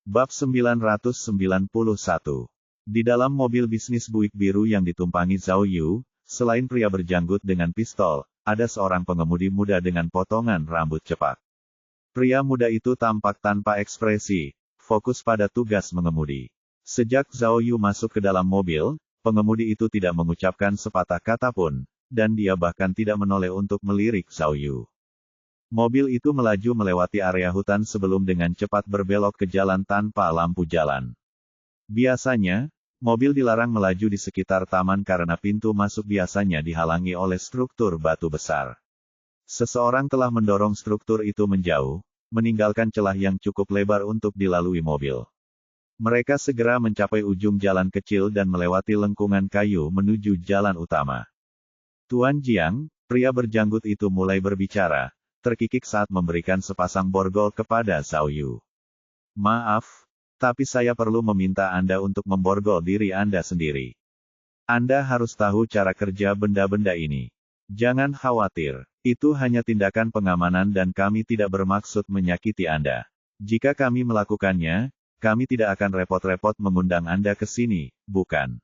Bab 991. Di dalam mobil bisnis Buick biru yang ditumpangi Zhao Yu, selain pria berjanggut dengan pistol, ada seorang pengemudi muda dengan potongan rambut cepak. Pria muda itu tampak tanpa ekspresi, fokus pada tugas mengemudi. Sejak Zhao Yu masuk ke dalam mobil, pengemudi itu tidak mengucapkan sepatah kata pun, dan dia bahkan tidak menoleh untuk melirik Zhao Yu. Mobil itu melaju melewati area hutan sebelum dengan cepat berbelok ke jalan tanpa lampu jalan. Biasanya, mobil dilarang melaju di sekitar taman karena pintu masuk biasanya dihalangi oleh struktur batu besar. Seseorang telah mendorong struktur itu menjauh, meninggalkan celah yang cukup lebar untuk dilalui mobil. Mereka segera mencapai ujung jalan kecil dan melewati lengkungan kayu menuju jalan utama. Tuan Jiang, pria berjanggut itu mulai berbicara, terkikik saat memberikan sepasang borgol kepada Zhao Yu. Maaf, tapi saya perlu meminta Anda untuk memborgol diri Anda sendiri. Anda harus tahu cara kerja benda-benda ini. Jangan khawatir, itu hanya tindakan pengamanan dan kami tidak bermaksud menyakiti Anda. Jika kami melakukannya, kami tidak akan repot-repot mengundang Anda ke sini, bukan?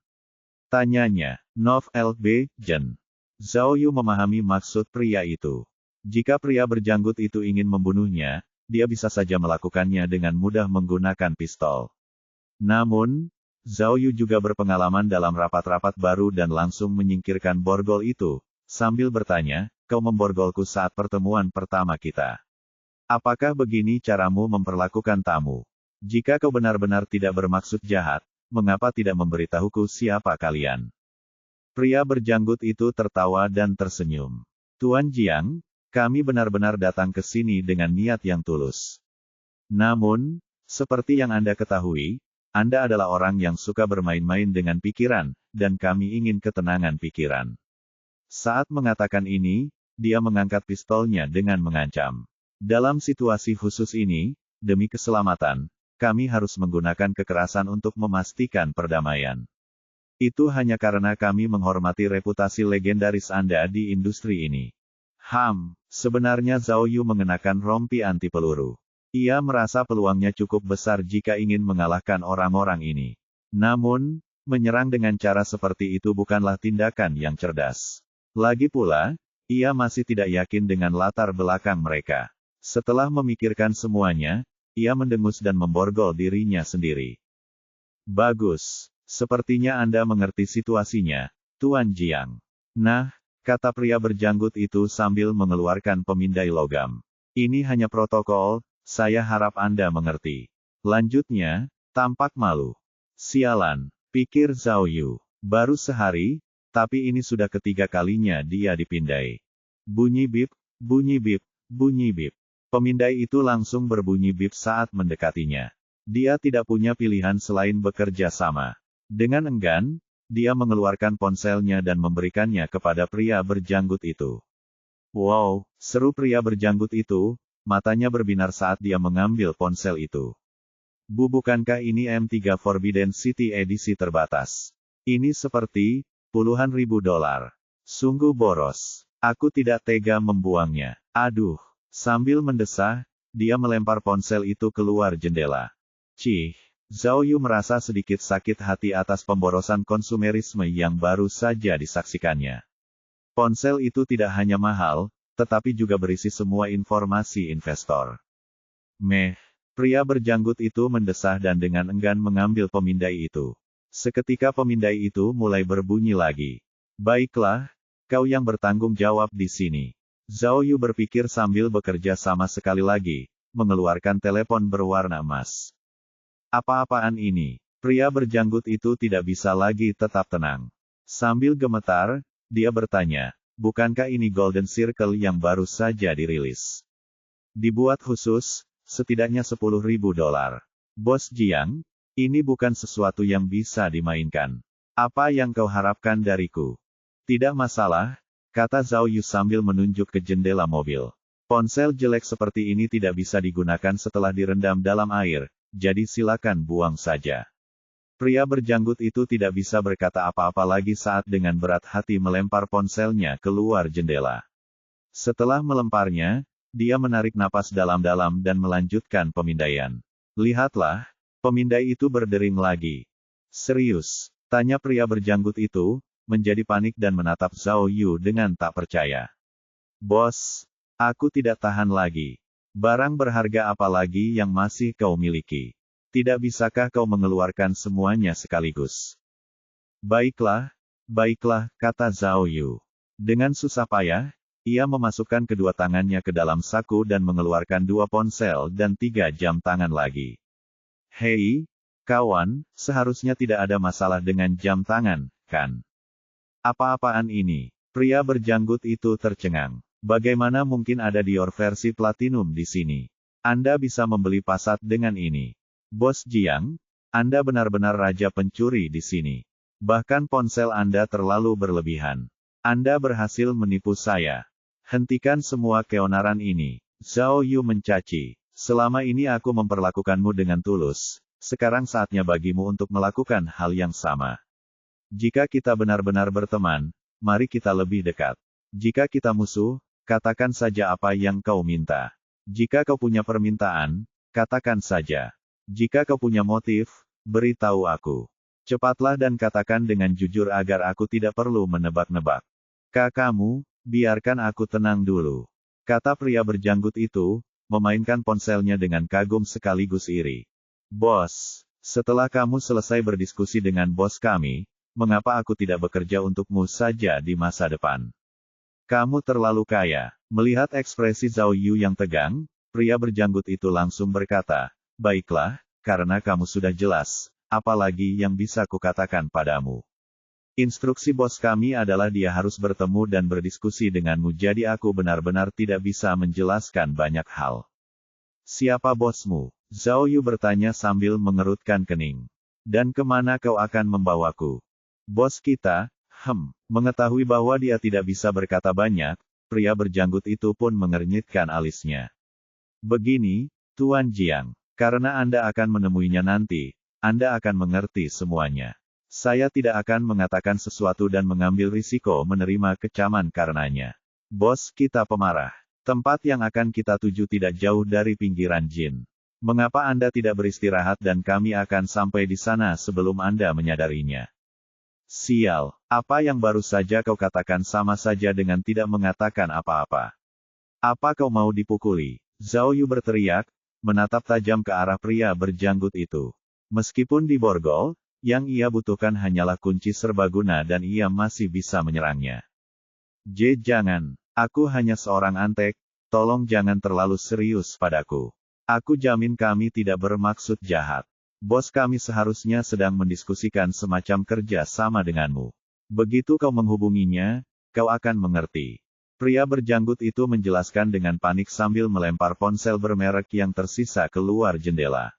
Tanyanya, Nov Lb. Jen. Zhao Yu memahami maksud pria itu. Jika pria berjanggut itu ingin membunuhnya, dia bisa saja melakukannya dengan mudah menggunakan pistol. Namun, Zhao Yu juga berpengalaman dalam rapat-rapat baru dan langsung menyingkirkan borgol itu, sambil bertanya, "Kau memborgolku saat pertemuan pertama kita. Apakah begini caramu memperlakukan tamu? Jika kau benar-benar tidak bermaksud jahat, mengapa tidak memberitahuku siapa kalian?" Pria berjanggut itu tertawa dan tersenyum. "Tuan Jiang, kami benar-benar datang ke sini dengan niat yang tulus. Namun, seperti yang Anda ketahui, Anda adalah orang yang suka bermain-main dengan pikiran, dan kami ingin ketenangan pikiran." Saat mengatakan ini, dia mengangkat pistolnya dengan mengancam. "Dalam situasi khusus ini, demi keselamatan, kami harus menggunakan kekerasan untuk memastikan perdamaian. Itu hanya karena kami menghormati reputasi legendaris Anda di industri ini." Sebenarnya Zhao Yu mengenakan rompi anti peluru. Ia merasa peluangnya cukup besar jika ingin mengalahkan orang-orang ini. Namun, menyerang dengan cara seperti itu bukanlah tindakan yang cerdas. Lagi pula, ia masih tidak yakin dengan latar belakang mereka. Setelah memikirkan semuanya, ia mendengus dan memborgol dirinya sendiri. "Bagus, sepertinya Anda mengerti situasinya, Tuan Jiang." "Nah," kata pria berjanggut itu sambil mengeluarkan pemindai logam. "Ini hanya protokol, saya harap Anda mengerti." Lanjutnya, tampak malu. "Sialan," pikir Zhao Yu. Baru sehari, tapi ini sudah ketiga kalinya dia dipindai. Bunyi bip, bunyi bip, bunyi bip. Pemindai itu langsung berbunyi bip saat mendekatinya. Dia tidak punya pilihan selain bekerja sama. Dengan enggan, dia mengeluarkan ponselnya dan memberikannya kepada pria berjanggut itu. "Wow," seru pria berjanggut itu, matanya berbinar saat dia mengambil ponsel itu. "Bukankah ini M3 Forbidden City edisi terbatas? Ini seperti puluhan ribu dolar. Sungguh boros. Aku tidak tega membuangnya. Aduh." Sambil mendesah, dia melempar ponsel itu keluar jendela. Cih. Zhao Yu merasa sedikit sakit hati atas pemborosan konsumerisme yang baru saja disaksikannya. Ponsel itu tidak hanya mahal, tetapi juga berisi semua informasi investor. Pria berjanggut itu mendesah dan dengan enggan mengambil pemindai itu. Seketika pemindai itu mulai berbunyi lagi. "Baiklah, kau yang bertanggung jawab di sini." Zhao Yu berpikir sambil bekerja sama sekali lagi, mengeluarkan telepon berwarna emas. "Apa-apaan ini?" Pria berjanggut itu tidak bisa lagi tetap tenang. Sambil gemetar, dia bertanya, "Bukankah ini Golden Circle yang baru saja dirilis? Dibuat khusus, setidaknya 10.000 dolar. Bos Jiang, ini bukan sesuatu yang bisa dimainkan. Apa yang kau harapkan dariku?" "Tidak masalah," kata Zhao Yu sambil menunjuk ke jendela mobil. "Ponsel jelek seperti ini tidak bisa digunakan setelah direndam dalam air, jadi silakan buang saja." Pria berjanggut itu tidak bisa berkata apa-apa lagi saat dengan berat hati melempar ponselnya keluar jendela. Setelah melemparnya, dia menarik napas dalam-dalam dan melanjutkan pemindaian. "Lihatlah, Pemindai itu berdering lagi. Serius? Tanya pria berjanggut itu, menjadi panik dan menatap Zhao Yu dengan tak percaya. Bos, aku tidak tahan lagi. Barang berharga apa lagi yang masih kau miliki? Tidak bisakah kau mengeluarkan semuanya sekaligus? Baiklah, kata Zhao Yu. Dengan susah payah, ia memasukkan kedua tangannya ke dalam saku dan mengeluarkan 2 ponsel dan 3 jam tangan lagi. Hei, kawan, seharusnya tidak ada masalah dengan jam tangan, kan? Apa-apaan ini? Pria berjanggut itu tercengang. Bagaimana mungkin ada Dior versi platinum di sini? Anda bisa membeli Passat dengan ini. Bos Jiang, Anda benar-benar raja pencuri di sini. Bahkan ponsel Anda terlalu berlebihan. Anda berhasil menipu saya. Hentikan semua keonaran ini. Zhao Yu mencaci. Selama ini aku memperlakukanmu dengan tulus. Sekarang saatnya bagimu untuk melakukan hal yang sama. Jika kita benar-benar berteman, mari kita lebih dekat. Jika kita musuh, katakan saja apa yang kau minta. Jika kau punya permintaan, katakan saja. Jika kau punya motif, beritahu aku. Cepatlah dan katakan dengan jujur agar aku tidak perlu menebak-nebak. Kamu, biarkan aku tenang dulu. Kata pria berjanggut itu, memainkan ponselnya dengan kagum sekaligus iri. Bos, setelah kamu selesai berdiskusi dengan bos kami, mengapa aku tidak bekerja untukmu saja di masa depan? Kamu terlalu kaya. Melihat ekspresi Zhao Yu yang tegang, pria berjanggut itu langsung berkata, baiklah, karena kamu sudah jelas, apalagi yang bisa kukatakan padamu. Instruksi bos kami adalah dia harus bertemu dan berdiskusi denganmu, jadi aku benar-benar tidak bisa menjelaskan banyak hal. Siapa bosmu? Zhao Yu bertanya sambil mengerutkan kening. Dan kemana kau akan membawaku? Bos kita, mengetahui bahwa dia tidak bisa berkata banyak, pria berjanggut itu pun mengernyitkan alisnya. Begini, Tuan Jiang, karena Anda akan menemuinya nanti, Anda akan mengerti semuanya. Saya tidak akan mengatakan sesuatu dan mengambil risiko menerima kecaman karenanya. Bos kita pemarah. Tempat yang akan kita tuju tidak jauh dari pinggiran Jin. Mengapa Anda tidak beristirahat dan kami akan sampai di sana sebelum Anda menyadarinya? Sial, apa yang baru saja kau katakan sama saja dengan tidak mengatakan apa-apa. Apa kau mau dipukuli? Zhao Yu berteriak, menatap tajam ke arah pria berjanggut itu. Meskipun diborgol, yang ia butuhkan hanyalah kunci serbaguna dan ia masih bisa menyerangnya. Jangan. Aku hanya seorang antek, tolong jangan terlalu serius padaku. Aku jamin kami tidak bermaksud jahat. Bos kami seharusnya sedang mendiskusikan semacam kerja sama denganmu. Begitu kau menghubunginya, kau akan mengerti. Pria berjanggut itu menjelaskan dengan panik sambil melempar ponsel bermerek yang tersisa keluar jendela.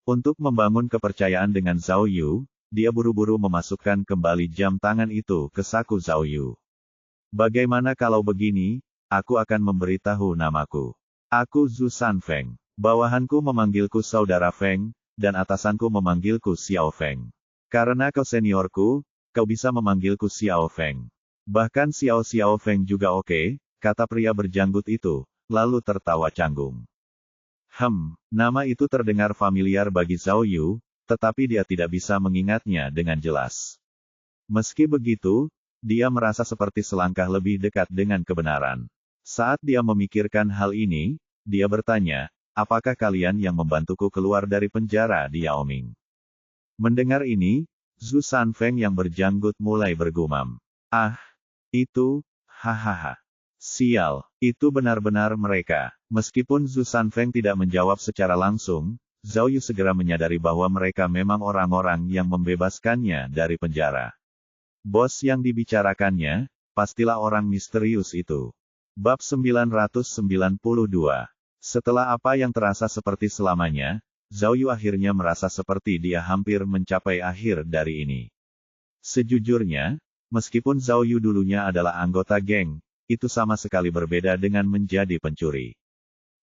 Untuk membangun kepercayaan dengan Zhao Yu, dia buru-buru memasukkan kembali jam tangan itu ke saku Zhao Yu. Bagaimana kalau begini, aku akan memberitahu namaku. Aku Zhu Sanfeng. Bawahanku memanggilku Saudara Feng, dan atasanku memanggilku Xiao Feng. Karena kau seniorku, kau bisa memanggilku Xiao Feng. Bahkan Xiao Feng juga oke, kata pria berjanggut itu, lalu tertawa canggung. Nama itu terdengar familiar bagi Zhao Yu, tetapi dia tidak bisa mengingatnya dengan jelas. Meski begitu, dia merasa seperti selangkah lebih dekat dengan kebenaran. Saat dia memikirkan hal ini, dia bertanya, apakah kalian yang membantuku keluar dari penjara di Yaoming? Mendengar ini, Zhu Sanfeng yang berjanggut mulai bergumam. Itu, hahaha. Sial, itu benar-benar mereka. Meskipun Zhu Sanfeng tidak menjawab secara langsung, Zhao Yu segera menyadari bahwa mereka memang orang-orang yang membebaskannya dari penjara. Bos yang dibicarakannya, pastilah orang misterius itu. Bab 992. Setelah apa yang terasa seperti selamanya, Zhao Yu akhirnya merasa seperti dia hampir mencapai akhir dari ini. Sejujurnya, meskipun Zhao Yu dulunya adalah anggota geng, itu sama sekali berbeda dengan menjadi pencuri.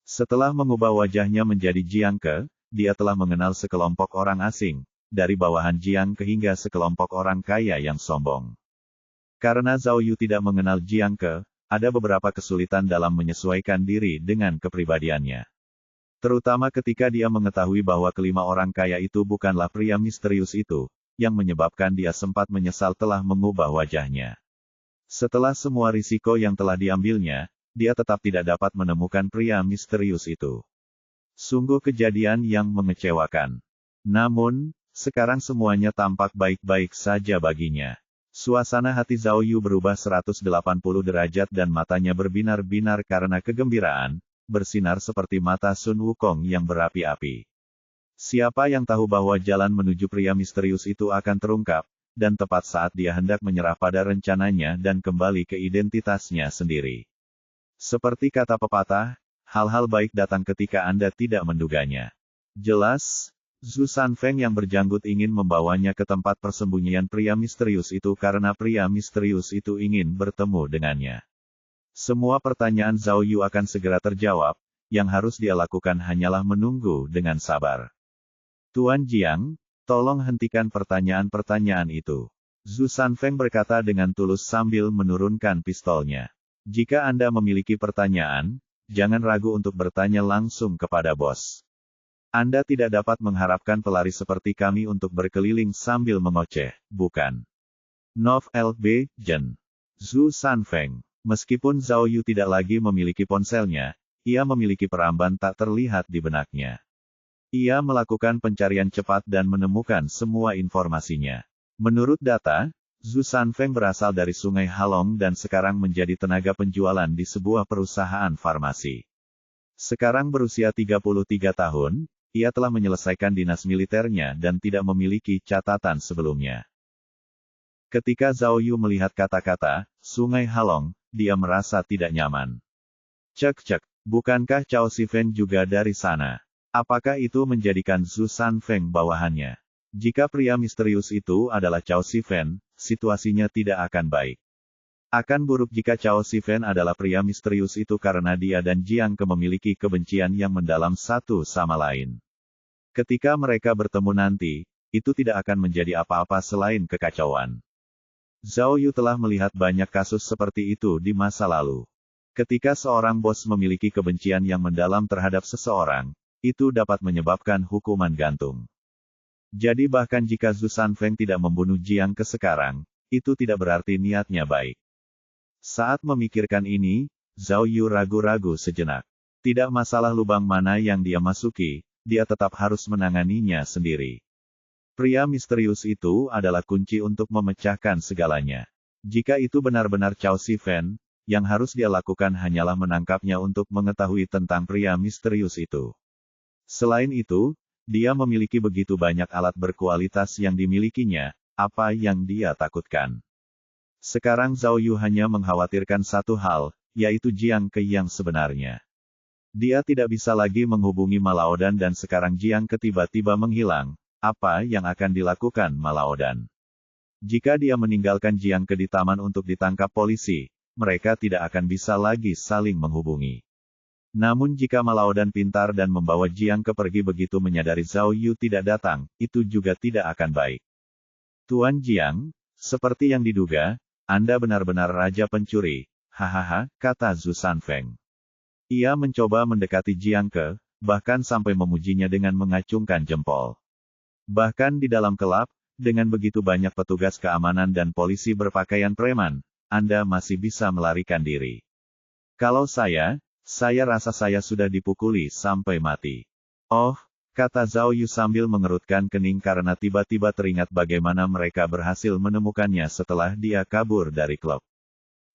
Setelah mengubah wajahnya menjadi Jiang Ke, dia telah mengenal sekelompok orang asing, dari bawahan Jiang Ke hingga sekelompok orang kaya yang sombong. Karena Zhao Yu tidak mengenal Jiang Ke, ada beberapa kesulitan dalam menyesuaikan diri dengan kepribadiannya. Terutama ketika dia mengetahui bahwa kelima orang kaya itu bukanlah pria misterius itu, yang menyebabkan dia sempat menyesal telah mengubah wajahnya. Setelah semua risiko yang telah diambilnya, dia tetap tidak dapat menemukan pria misterius itu. Sungguh kejadian yang mengecewakan. Namun, sekarang semuanya tampak baik-baik saja baginya. Suasana hati Zhao Yu berubah 180 derajat dan matanya berbinar-binar karena kegembiraan, bersinar seperti mata Sun Wukong yang berapi-api. Siapa yang tahu bahwa jalan menuju pria misterius itu akan terungkap, dan tepat saat dia hendak menyerah pada rencananya dan kembali ke identitasnya sendiri. Seperti kata pepatah, hal-hal baik datang ketika Anda tidak menduganya. Jelas, Zhu Sanfeng yang berjanggut ingin membawanya ke tempat persembunyian pria misterius itu karena pria misterius itu ingin bertemu dengannya. Semua pertanyaan Zhao Yu akan segera terjawab, yang harus dia lakukan hanyalah menunggu dengan sabar. Tuan Jiang, tolong hentikan pertanyaan-pertanyaan itu. Zhu Sanfeng berkata dengan tulus sambil menurunkan pistolnya. Jika Anda memiliki pertanyaan, jangan ragu untuk bertanya langsung kepada bos. Anda tidak dapat mengharapkan pelari seperti kami untuk berkeliling sambil mengoceh, bukan? Nov L.B. Jen. Zhu Sanfeng. Meskipun Zhao Yu tidak lagi memiliki ponselnya, ia memiliki peramban tak terlihat di benaknya. Ia melakukan pencarian cepat dan menemukan semua informasinya. Menurut data, Zhu Sanfeng berasal dari Sungai Halong dan sekarang menjadi tenaga penjualan di sebuah perusahaan farmasi. Sekarang berusia 33 tahun, ia telah menyelesaikan dinas militernya dan tidak memiliki catatan sebelumnya. Ketika Zhao Yu melihat kata-kata Sungai Halong, dia merasa tidak nyaman. Cek, bukankah Cao Sifen juga dari sana? Apakah itu menjadikan Zhu Sanfeng bawahannya? Jika pria misterius itu adalah Cao Sifen, situasinya tidak akan baik. Akan buruk jika Cao Sifen adalah pria misterius itu karena dia dan Jiang Ke memiliki kebencian yang mendalam satu sama lain. Ketika mereka bertemu nanti, itu tidak akan menjadi apa-apa selain kekacauan. Zhao Yu telah melihat banyak kasus seperti itu di masa lalu. Ketika seorang bos memiliki kebencian yang mendalam terhadap seseorang, itu dapat menyebabkan hukuman gantung. Jadi bahkan jika Zhu Sanfeng tidak membunuh Jiang Ke sekarang, itu tidak berarti niatnya baik. Saat memikirkan ini, Zhao Yu ragu-ragu sejenak. Tidak masalah lubang mana yang dia masuki, dia tetap harus menanganinya sendiri. Pria misterius itu adalah kunci untuk memecahkan segalanya. Jika itu benar-benar Cao Sifen, yang harus dia lakukan hanyalah menangkapnya untuk mengetahui tentang pria misterius itu. Selain itu, dia memiliki begitu banyak alat berkualitas yang dimilikinya, apa yang dia takutkan. Sekarang Zhao Yu hanya mengkhawatirkan satu hal, yaitu Jiang Ke yang sebenarnya. Dia tidak bisa lagi menghubungi Malaodan dan sekarang Jiang Ke tiba-tiba menghilang, apa yang akan dilakukan Malaodan? Jika dia meninggalkan Jiang Ke di taman untuk ditangkap polisi, mereka tidak akan bisa lagi saling menghubungi. Namun jika Malaodan pintar dan membawa Jiang Ke pergi begitu menyadari Zhao Yu tidak datang, itu juga tidak akan baik. Tuan Jiang, seperti yang diduga, Anda benar-benar raja pencuri, hahaha, kata Zhu Sanfeng. Ia mencoba mendekati Jiang Ke, bahkan sampai memujinya dengan mengacungkan jempol. Bahkan di dalam kelab, dengan begitu banyak petugas keamanan dan polisi berpakaian preman, Anda masih bisa melarikan diri. Kalau saya rasa saya sudah dipukuli sampai mati. Oh, kata Zhao Yu sambil mengerutkan kening karena tiba-tiba teringat bagaimana mereka berhasil menemukannya setelah dia kabur dari klub.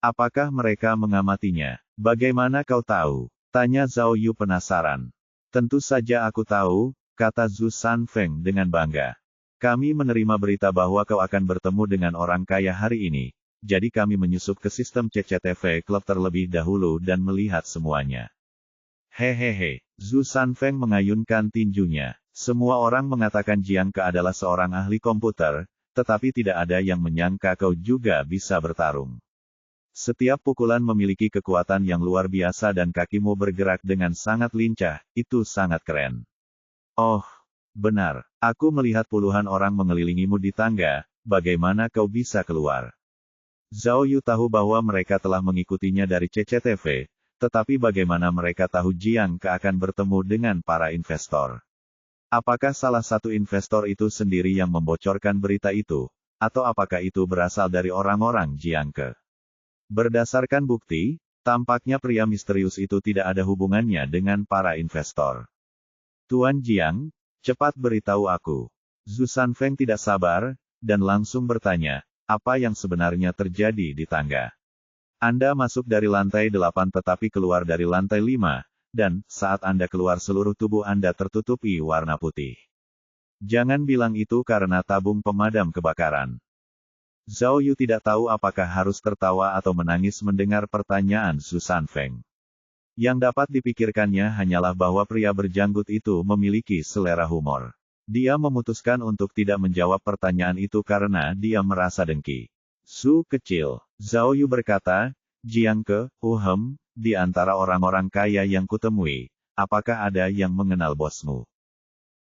Apakah mereka mengamatinya? Bagaimana kau tahu? Tanya Zhao Yu penasaran. Tentu saja aku tahu, kata Zhu Sanfeng dengan bangga. Kami menerima berita bahwa kau akan bertemu dengan orang kaya hari ini, jadi kami menyusup ke sistem CCTV klub terlebih dahulu dan melihat semuanya. Hehehe, Zhu Sanfeng mengayunkan tinjunya. Semua orang mengatakan Jiang Ke adalah seorang ahli komputer, tetapi tidak ada yang menyangka kau juga bisa bertarung. Setiap pukulan memiliki kekuatan yang luar biasa dan kakimu bergerak dengan sangat lincah, itu sangat keren. Oh, benar, aku melihat puluhan orang mengelilingimu di tangga, bagaimana kau bisa keluar? Zhao Yu tahu bahwa mereka telah mengikutinya dari CCTV, tetapi bagaimana mereka tahu Jiang Ke akan bertemu dengan para investor? Apakah salah satu investor itu sendiri yang membocorkan berita itu, atau apakah itu berasal dari orang-orang Jiang Ke? Berdasarkan bukti, tampaknya pria misterius itu tidak ada hubungannya dengan para investor. Tuan Jiang, cepat beritahu aku. Zhu Sanfeng tidak sabar, dan langsung bertanya, apa yang sebenarnya terjadi di tangga? Anda masuk dari lantai 8 tetapi keluar dari lantai 5, dan saat Anda keluar seluruh tubuh Anda tertutupi warna putih. Jangan bilang itu karena tabung pemadam kebakaran. Zhao Yu tidak tahu apakah harus tertawa atau menangis mendengar pertanyaan Zhu Sanfeng. Yang dapat dipikirkannya hanyalah bahwa pria berjanggut itu memiliki selera humor. Dia memutuskan untuk tidak menjawab pertanyaan itu karena dia merasa dengki. Su kecil, Zhao Yu berkata, Jiang Ke, di antara orang-orang kaya yang kutemui, apakah ada yang mengenal bosmu?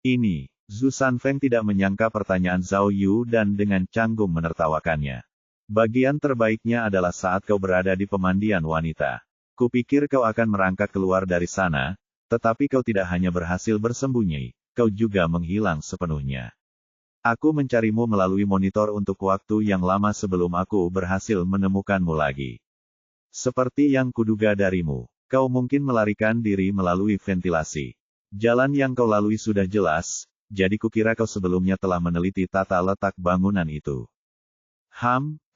Ini, Zhu Sanfeng tidak menyangka pertanyaan Zhao Yu dan dengan canggung menertawakannya. Bagian terbaiknya adalah saat kau berada di pemandian wanita. Kupikir kau akan merangkak keluar dari sana, tetapi kau tidak hanya berhasil bersembunyi, kau juga menghilang sepenuhnya. Aku mencarimu melalui monitor untuk waktu yang lama sebelum aku berhasil menemukanmu lagi. Seperti yang kuduga darimu, kau mungkin melarikan diri melalui ventilasi. Jalan yang kau lalui sudah jelas, jadi kukira kau sebelumnya telah meneliti tata letak bangunan itu.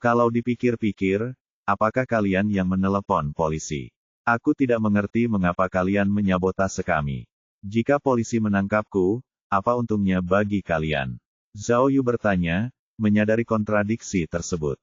Kalau dipikir-pikir, apakah kalian yang menelepon polisi? Aku tidak mengerti mengapa kalian menyabotase kami. Jika polisi menangkapku, apa untungnya bagi kalian? Zhao Yu bertanya, menyadari kontradiksi tersebut.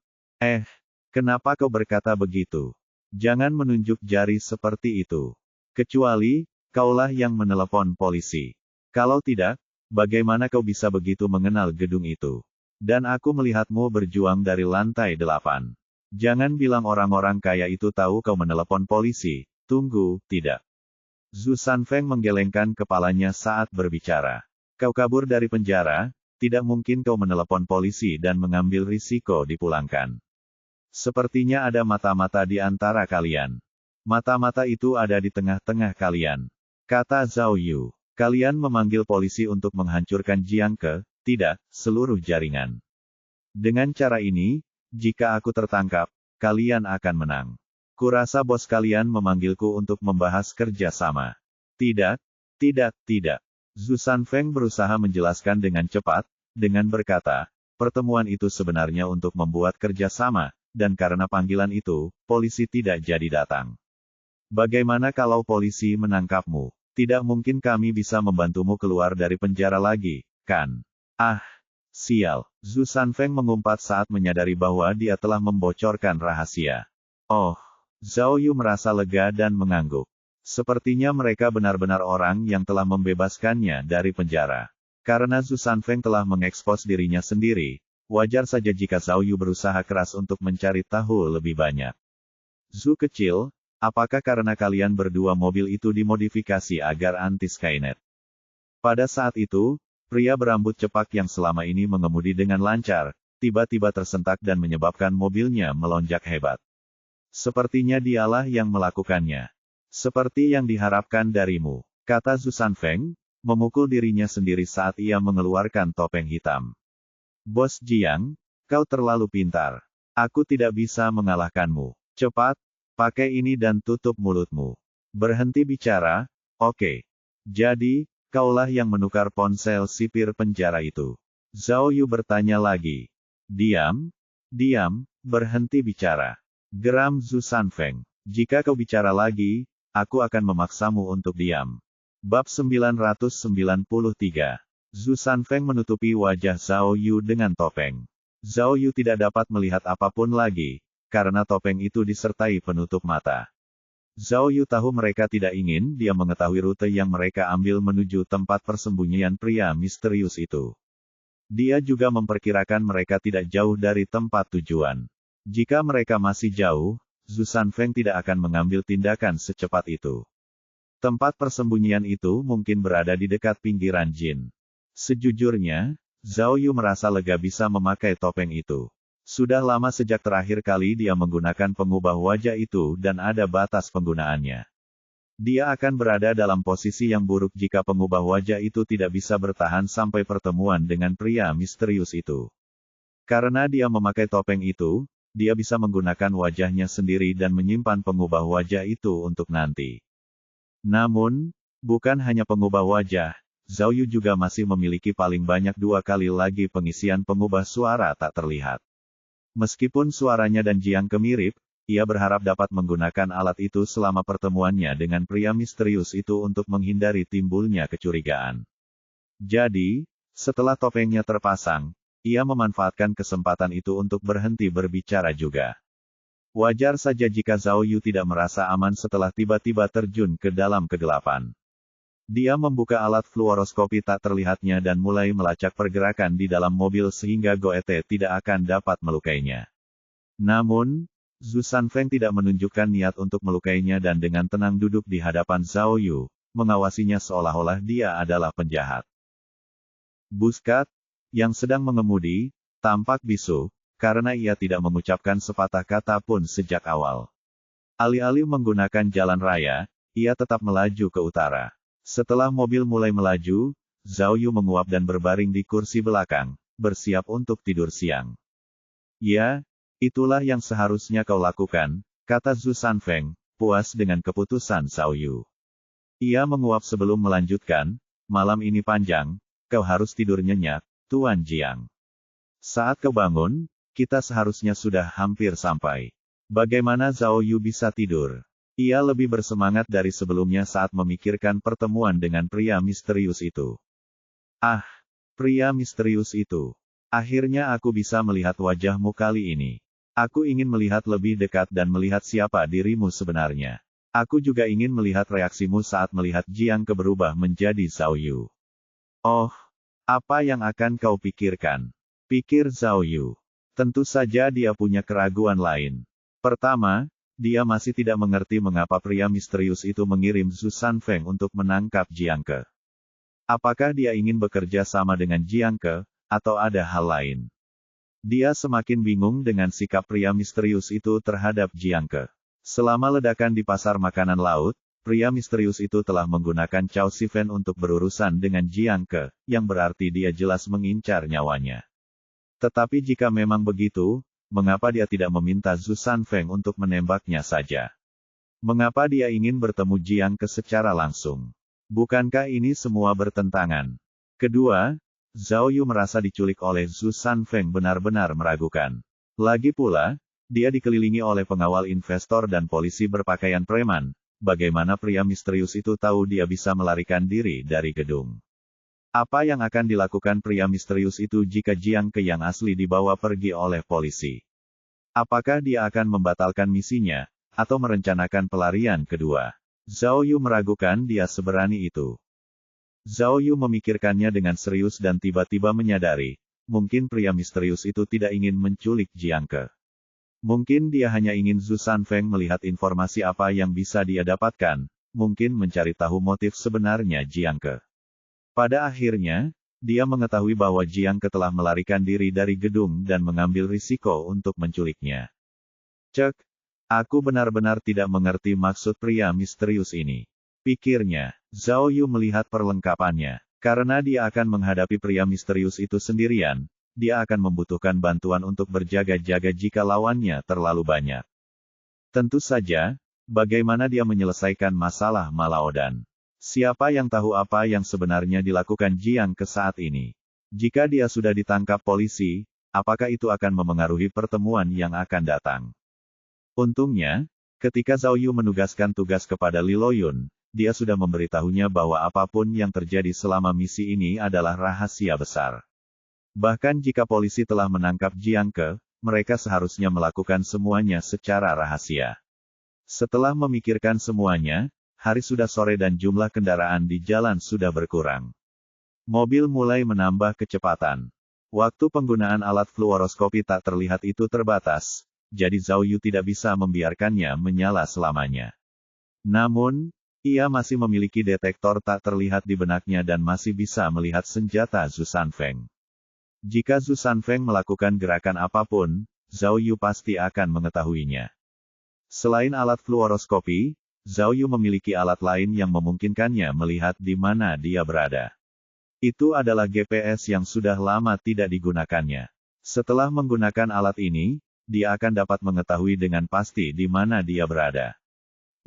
Kenapa kau berkata begitu? Jangan menunjuk jari seperti itu. Kecuali, kaulah yang menelepon polisi. Kalau tidak, bagaimana kau bisa begitu mengenal gedung itu? Dan aku melihatmu berjuang dari lantai 8. Jangan bilang orang-orang kaya itu tahu kau menelepon polisi. Tunggu, tidak. Zhu Sanfeng menggelengkan kepalanya saat berbicara. Kau kabur dari penjara, tidak mungkin kau menelepon polisi dan mengambil risiko dipulangkan. Sepertinya ada mata-mata di antara kalian. Mata-mata itu ada di tengah-tengah kalian. Kata Zhao Yu. Kalian memanggil polisi untuk menghancurkan Jiang Ke, tidak, seluruh jaringan. Dengan cara ini, jika aku tertangkap, kalian akan menang. Kurasa bos kalian memanggilku untuk membahas kerja sama. Tidak. Zhu Sanfeng berusaha menjelaskan dengan cepat, dengan berkata, pertemuan itu sebenarnya untuk membuat kerja sama, dan karena panggilan itu, polisi tidak jadi datang. Bagaimana kalau polisi menangkapmu? Tidak mungkin kami bisa membantumu keluar dari penjara lagi, kan? Sial. Zhu Sanfeng mengumpat saat menyadari bahwa dia telah membocorkan rahasia. Zhao Yu merasa lega dan mengangguk. Sepertinya mereka benar-benar orang yang telah membebaskannya dari penjara. Karena Zhu Sanfeng telah mengekspos dirinya sendiri, wajar saja jika Zhao Yu berusaha keras untuk mencari tahu lebih banyak. Zhu kecil, apakah karena kalian berdua mobil itu dimodifikasi agar anti-Skynet? Pada saat itu, pria berambut cepak yang selama ini mengemudi dengan lancar, tiba-tiba tersentak dan menyebabkan mobilnya melonjak hebat. Sepertinya dialah yang melakukannya. Seperti yang diharapkan darimu, kata Zhu Sanfeng, memukul dirinya sendiri saat ia mengeluarkan topeng hitam. Bos Jiang, kau terlalu pintar. Aku tidak bisa mengalahkanmu. Cepat, pakai ini dan tutup mulutmu. Berhenti bicara, oke. Jadi, kaulah yang menukar ponsel sipir penjara itu. Zhao Yu bertanya lagi. Diam, berhenti bicara. Geram Zhu Sanfeng. Jika kau bicara lagi, aku akan memaksamu untuk diam. Bab 993. Zhu Sanfeng menutupi wajah Zhao Yu dengan topeng. Zhao Yu tidak dapat melihat apapun lagi, karena topeng itu disertai penutup mata. Zhao Yu tahu mereka tidak ingin dia mengetahui rute yang mereka ambil menuju tempat persembunyian pria misterius itu. Dia juga memperkirakan mereka tidak jauh dari tempat tujuan. Jika mereka masih jauh, Zhu Sanfeng tidak akan mengambil tindakan secepat itu. Tempat persembunyian itu mungkin berada di dekat pinggiran Jin. Sejujurnya, Zhao Yu merasa lega bisa memakai topeng itu. Sudah lama sejak terakhir kali dia menggunakan pengubah wajah itu dan ada batas penggunaannya. Dia akan berada dalam posisi yang buruk jika pengubah wajah itu tidak bisa bertahan sampai pertemuan dengan pria misterius itu. Karena dia memakai topeng itu, dia bisa menggunakan wajahnya sendiri dan menyimpan pengubah wajah itu untuk nanti. Namun, bukan hanya pengubah wajah, Zhao Yu juga masih memiliki paling banyak 2 kali lagi pengisian pengubah suara tak terlihat. Meskipun suaranya dan Jiang Ke mirip, ia berharap dapat menggunakan alat itu selama pertemuannya dengan pria misterius itu untuk menghindari timbulnya kecurigaan. Jadi, setelah topengnya terpasang, ia memanfaatkan kesempatan itu untuk berhenti berbicara juga. Wajar saja jika Zhao Yu tidak merasa aman setelah tiba-tiba terjun ke dalam kegelapan. Dia membuka alat fluoroskopi tak terlihatnya dan mulai melacak pergerakan di dalam mobil sehingga Goethe tidak akan dapat melukainya. Namun, Zhu Sanfeng tidak menunjukkan niat untuk melukainya dan dengan tenang duduk di hadapan Zhao Yu, mengawasinya seolah-olah dia adalah penjahat. Buskat, yang sedang mengemudi, tampak bisu, karena ia tidak mengucapkan sepatah kata pun sejak awal. Alih-alih menggunakan jalan raya, ia tetap melaju ke utara. Setelah mobil mulai melaju, Zhao Yu menguap dan berbaring di kursi belakang, bersiap untuk tidur siang. Ya, itulah yang seharusnya kau lakukan, kata Zhu Sanfeng, puas dengan keputusan Zhao Yu. Ia menguap sebelum melanjutkan, malam ini panjang, kau harus tidur nyenyak, Tuan Jiang. Saat kau bangun, kita seharusnya sudah hampir sampai. Bagaimana Zhao Yu bisa tidur? Ia lebih bersemangat dari sebelumnya saat memikirkan pertemuan dengan pria misterius itu. Ah, pria misterius itu. Akhirnya aku bisa melihat wajahmu kali ini. Aku ingin melihat lebih dekat dan melihat siapa dirimu sebenarnya. Aku juga ingin melihat reaksimu saat melihat Jiang Ke berubah menjadi Zhao Yu. Oh, apa yang akan kau pikirkan? Pikir Zhao Yu. Tentu saja dia punya keraguan lain. Pertama, dia masih tidak mengerti mengapa pria misterius itu mengirim Zhu Sanfeng untuk menangkap Jiang Ke. Apakah dia ingin bekerja sama dengan Jiang Ke, atau ada hal lain? Dia semakin bingung dengan sikap pria misterius itu terhadap Jiang Ke. Selama ledakan di pasar makanan laut, pria misterius itu telah menggunakan Cao Sifen untuk berurusan dengan Jiang Ke, yang berarti dia jelas mengincar nyawanya. Tetapi jika memang begitu, mengapa dia tidak meminta Zhu Sanfeng untuk menembaknya saja? Mengapa dia ingin bertemu Jiang Ke secara langsung? Bukankah ini semua bertentangan? Kedua, Zhao Yu merasa diculik oleh Zhu Sanfeng benar-benar meragukan. Lagi pula, dia dikelilingi oleh pengawal investor dan polisi berpakaian preman. Bagaimana pria misterius itu tahu dia bisa melarikan diri dari gedung? Apa yang akan dilakukan pria misterius itu jika Jiang Ke yang asli dibawa pergi oleh polisi? Apakah dia akan membatalkan misinya, atau merencanakan pelarian kedua? Zhao Yu meragukan dia seberani itu. Zhao Yu memikirkannya dengan serius dan tiba-tiba menyadari, mungkin pria misterius itu tidak ingin menculik Jiang Ke. Mungkin dia hanya ingin Zhu Sanfeng melihat informasi apa yang bisa dia dapatkan, mungkin mencari tahu motif sebenarnya Jiang Ke. Pada akhirnya, dia mengetahui bahwa Jiang Ke telah melarikan diri dari gedung dan mengambil risiko untuk menculiknya. Cek, aku benar-benar tidak mengerti maksud pria misterius ini. Pikirnya, Zhao Yu melihat perlengkapannya. Karena dia akan menghadapi pria misterius itu sendirian, dia akan membutuhkan bantuan untuk berjaga-jaga jika lawannya terlalu banyak. Tentu saja, bagaimana dia menyelesaikan masalah Malaodan? Siapa yang tahu apa yang sebenarnya dilakukan Jiang Ke saat ini? Jika dia sudah ditangkap polisi, apakah itu akan memengaruhi pertemuan yang akan datang? Untungnya, ketika Zhao Yu menugaskan tugas kepada Li Loyun, dia sudah memberitahunya bahwa apapun yang terjadi selama misi ini adalah rahasia besar. Bahkan jika polisi telah menangkap Jiang Ke, mereka seharusnya melakukan semuanya secara rahasia. Setelah memikirkan semuanya, hari sudah sore dan jumlah kendaraan di jalan sudah berkurang. Mobil mulai menambah kecepatan. Waktu penggunaan alat fluoroskopi tak terlihat itu terbatas, jadi Zhao Yu tidak bisa membiarkannya menyala selamanya. Namun, ia masih memiliki detektor tak terlihat di benaknya dan masih bisa melihat senjata Zhu Sanfeng. Jika Zhu Sanfeng melakukan gerakan apapun, Zhao Yu pasti akan mengetahuinya. Selain alat fluoroskopi, Zhao Yu memiliki alat lain yang memungkinkannya melihat di mana dia berada. Itu adalah GPS yang sudah lama tidak digunakannya. Setelah menggunakan alat ini, dia akan dapat mengetahui dengan pasti di mana dia berada.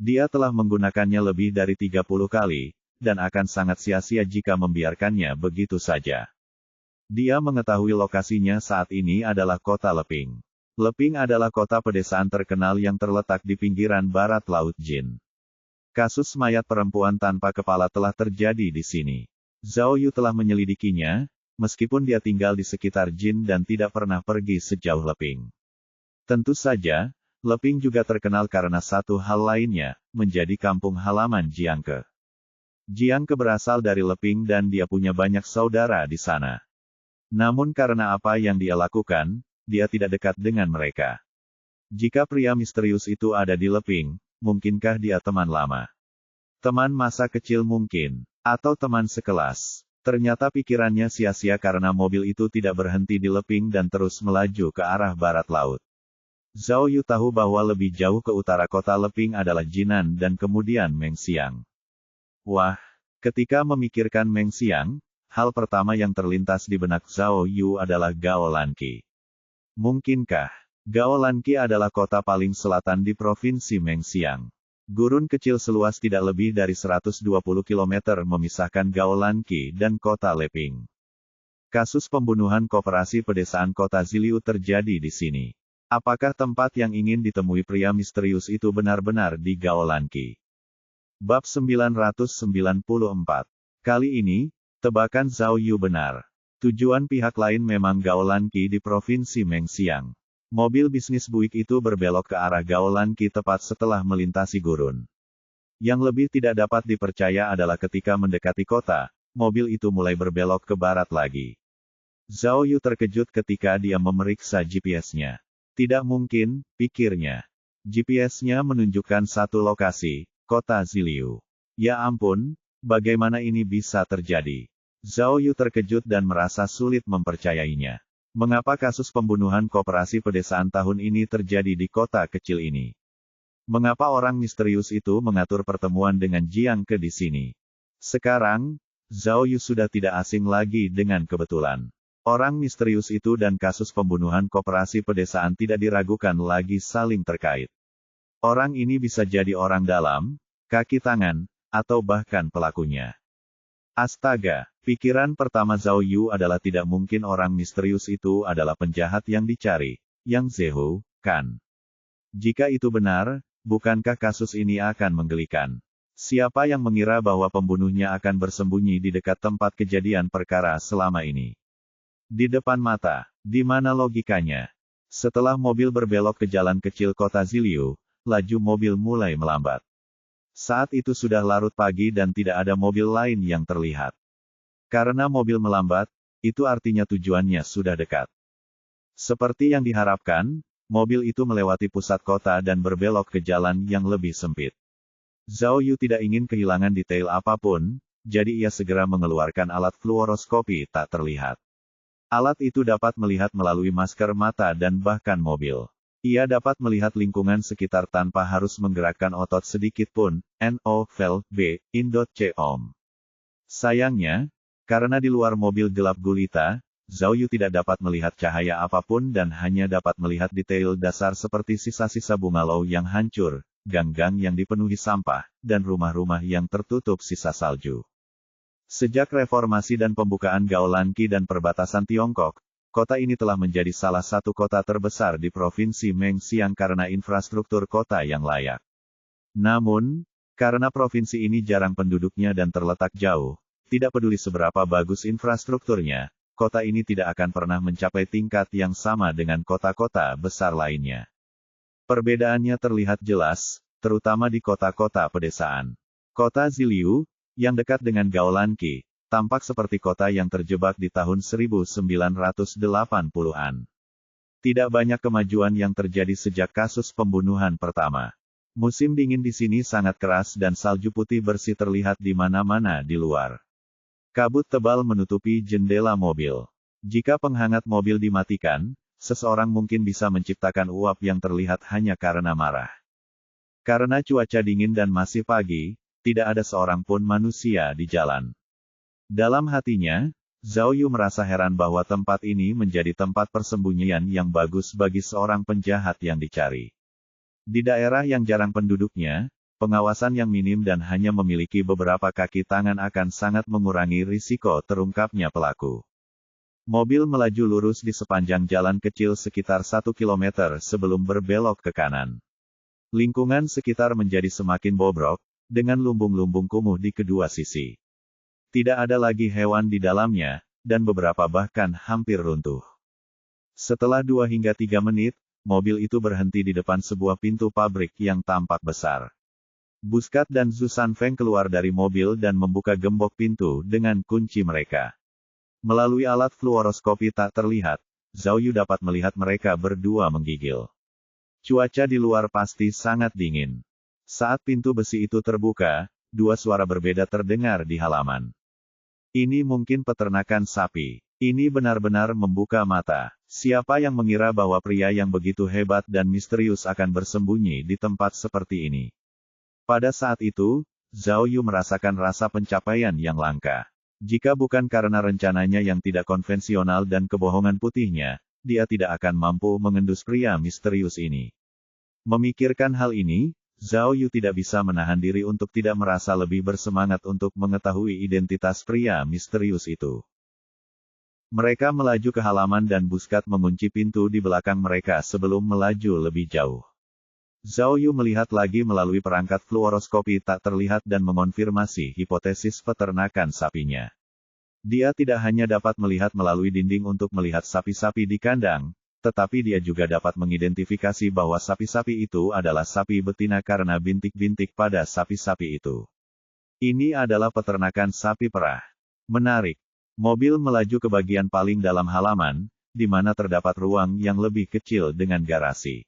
Dia telah menggunakannya lebih dari 30 kali, dan akan sangat sia-sia jika membiarkannya begitu saja. Dia mengetahui lokasinya saat ini adalah kota Leping. Leping adalah kota pedesaan terkenal yang terletak di pinggiran barat Laut Jin. Kasus mayat perempuan tanpa kepala telah terjadi di sini. Zhao Yu telah menyelidikinya, meskipun dia tinggal di sekitar Jin dan tidak pernah pergi sejauh Leping. Tentu saja, Leping juga terkenal karena satu hal lainnya, menjadi kampung halaman Jiangke. Jiangke berasal dari Leping dan dia punya banyak saudara di sana. Namun karena apa yang dia lakukan, dia tidak dekat dengan mereka. Jika pria misterius itu ada di Leping, mungkinkah dia teman lama? Teman masa kecil mungkin, atau teman sekelas. Ternyata pikirannya sia-sia karena mobil itu tidak berhenti di Leping dan terus melaju ke arah barat laut. Zhao Yu tahu bahwa lebih jauh ke utara kota Leping adalah Jinan dan kemudian Mengxiang. Wah, ketika memikirkan Mengxiang, hal pertama yang terlintas di benak Zhao Yu adalah Gao Lanqi. Mungkinkah Gao Lanqi adalah kota paling selatan di provinsi Mengxiang? Gurun kecil seluas tidak lebih dari 120 km memisahkan Gao Lanqi dan kota Leping. Kasus pembunuhan koperasi pedesaan kota Ziliu terjadi di sini. Apakah tempat yang ingin ditemui pria misterius itu benar-benar di Gao Lanqi? Bab 994. Kali ini, tebakan Zhao Yu benar. Tujuan pihak lain memang Gao Lanqi di provinsi Mengxiang. Mobil bisnis Buick itu berbelok ke arah Gao Lanqi tepat setelah melintasi gurun. Yang lebih tidak dapat dipercaya adalah ketika mendekati kota, mobil itu mulai berbelok ke barat lagi. Zhao Yu terkejut ketika dia memeriksa GPS-nya. Tidak mungkin, pikirnya. GPS-nya menunjukkan satu lokasi, kota Ziliu. Ya ampun, bagaimana ini bisa terjadi? Zhao Yu terkejut dan merasa sulit mempercayainya. Mengapa kasus pembunuhan koperasi pedesaan tahun ini terjadi di kota kecil ini? Mengapa orang misterius itu mengatur pertemuan dengan Jiangke di sini? Sekarang, Zhao Yu sudah tidak asing lagi dengan kebetulan. Orang misterius itu dan kasus pembunuhan koperasi pedesaan tidak diragukan lagi saling terkait. Orang ini bisa jadi orang dalam, kaki tangan, atau bahkan pelakunya. Astaga, pikiran pertama Zhao Yu adalah tidak mungkin orang misterius itu adalah penjahat yang dicari, Yang Zehu, kan? Jika itu benar, bukankah kasus ini akan menggelikan? Siapa yang mengira bahwa pembunuhnya akan bersembunyi di dekat tempat kejadian perkara selama ini? Di depan mata, di mana logikanya? Setelah mobil berbelok ke jalan kecil kota Ziliu, laju mobil mulai melambat. Saat itu sudah larut pagi dan tidak ada mobil lain yang terlihat. Karena mobil melambat, itu artinya tujuannya sudah dekat. Seperti yang diharapkan, mobil itu melewati pusat kota dan berbelok ke jalan yang lebih sempit. Zhao Yu tidak ingin kehilangan detail apapun, jadi ia segera mengeluarkan alat fluoroskopi tak terlihat. Alat itu dapat melihat melalui masker mata dan bahkan mobil. Ia dapat melihat lingkungan sekitar tanpa harus menggerakkan otot sedikit pun, N-O-V-E, Indot-C-Om. Sayangnya, karena di luar mobil gelap gulita, Zhao Yu tidak dapat melihat cahaya apapun dan hanya dapat melihat detail dasar seperti sisa-sisa bungalau yang hancur, gang-gang yang dipenuhi sampah, dan rumah-rumah yang tertutup sisa salju. Sejak reformasi dan pembukaan Gao Lanqi dan perbatasan Tiongkok, kota ini telah menjadi salah satu kota terbesar di provinsi Mengxiang karena infrastruktur kota yang layak. Namun, karena provinsi ini jarang penduduknya dan terletak jauh, tidak peduli seberapa bagus infrastrukturnya, kota ini tidak akan pernah mencapai tingkat yang sama dengan kota-kota besar lainnya. Perbedaannya terlihat jelas, terutama di kota-kota pedesaan. Kota Ziliu, yang dekat dengan Gao Lanqi, tampak seperti kota yang terjebak di tahun 1980-an. Tidak banyak kemajuan yang terjadi sejak kasus pembunuhan pertama. Musim dingin di sini sangat keras dan salju putih bersih terlihat di mana-mana di luar. Kabut tebal menutupi jendela mobil. Jika penghangat mobil dimatikan, seseorang mungkin bisa menciptakan uap yang terlihat hanya karena marah. Karena cuaca dingin dan masih pagi, tidak ada seorang pun manusia di jalan. Dalam hatinya, Zhao Yu merasa heran bahwa tempat ini menjadi tempat persembunyian yang bagus bagi seorang penjahat yang dicari. Di daerah yang jarang penduduknya, pengawasan yang minim dan hanya memiliki beberapa kaki tangan akan sangat mengurangi risiko terungkapnya pelaku. Mobil melaju lurus di sepanjang jalan kecil sekitar 1 km sebelum berbelok ke kanan. Lingkungan sekitar menjadi semakin bobrok, dengan lumbung-lumbung kumuh di kedua sisi. Tidak ada lagi hewan di dalamnya, dan beberapa bahkan hampir runtuh. Setelah 2 hingga 3 menit, mobil itu berhenti di depan sebuah pintu pabrik yang tampak besar. Buskat dan Zhu Sanfeng keluar dari mobil dan membuka gembok pintu dengan kunci mereka. Melalui alat fluoroskopi tak terlihat, Zhao Yu dapat melihat mereka berdua menggigil. Cuaca di luar pasti sangat dingin. Saat pintu besi itu terbuka, 2 suara berbeda terdengar di halaman. Ini mungkin peternakan sapi. Ini benar-benar membuka mata. Siapa yang mengira bahwa pria yang begitu hebat dan misterius akan bersembunyi di tempat seperti ini? Pada saat itu, Zhao Yu merasakan rasa pencapaian yang langka. Jika bukan karena rencananya yang tidak konvensional dan kebohongan putihnya, dia tidak akan mampu mengendus pria misterius ini. Memikirkan hal ini, Zhao Yu tidak bisa menahan diri untuk tidak merasa lebih bersemangat untuk mengetahui identitas pria misterius itu. Mereka melaju ke halaman dan Buskat mengunci pintu di belakang mereka sebelum melaju lebih jauh. Zhao Yu melihat lagi melalui perangkat fluoroskopi tak terlihat dan mengonfirmasi hipotesis peternakan sapinya. Dia tidak hanya dapat melihat melalui dinding untuk melihat sapi-sapi di kandang, tetapi dia juga dapat mengidentifikasi bahwa sapi-sapi itu adalah sapi betina karena bintik-bintik pada sapi-sapi itu. Ini adalah peternakan sapi perah. Menarik. Mobil melaju ke bagian paling dalam halaman, di mana terdapat ruang yang lebih kecil dengan garasi.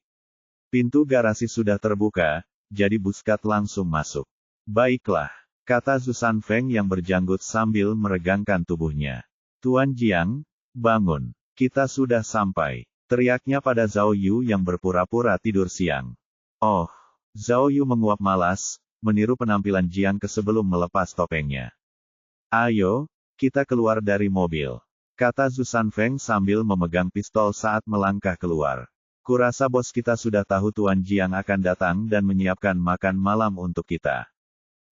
Pintu garasi sudah terbuka, jadi Buskat langsung masuk. Baiklah, kata Zhu Sanfeng yang berjanggut sambil meregangkan tubuhnya. Tuan Jiang, bangun. Kita sudah sampai. Teriaknya pada Zhao Yu yang berpura-pura tidur siang. Oh, Zhao Yu menguap malas, meniru penampilan Jiang sebelum melepas topengnya. Ayo, kita keluar dari mobil, kata Zhu Sanfeng sambil memegang pistol saat melangkah keluar. Kurasa bos kita sudah tahu Tuan Jiang akan datang dan menyiapkan makan malam untuk kita.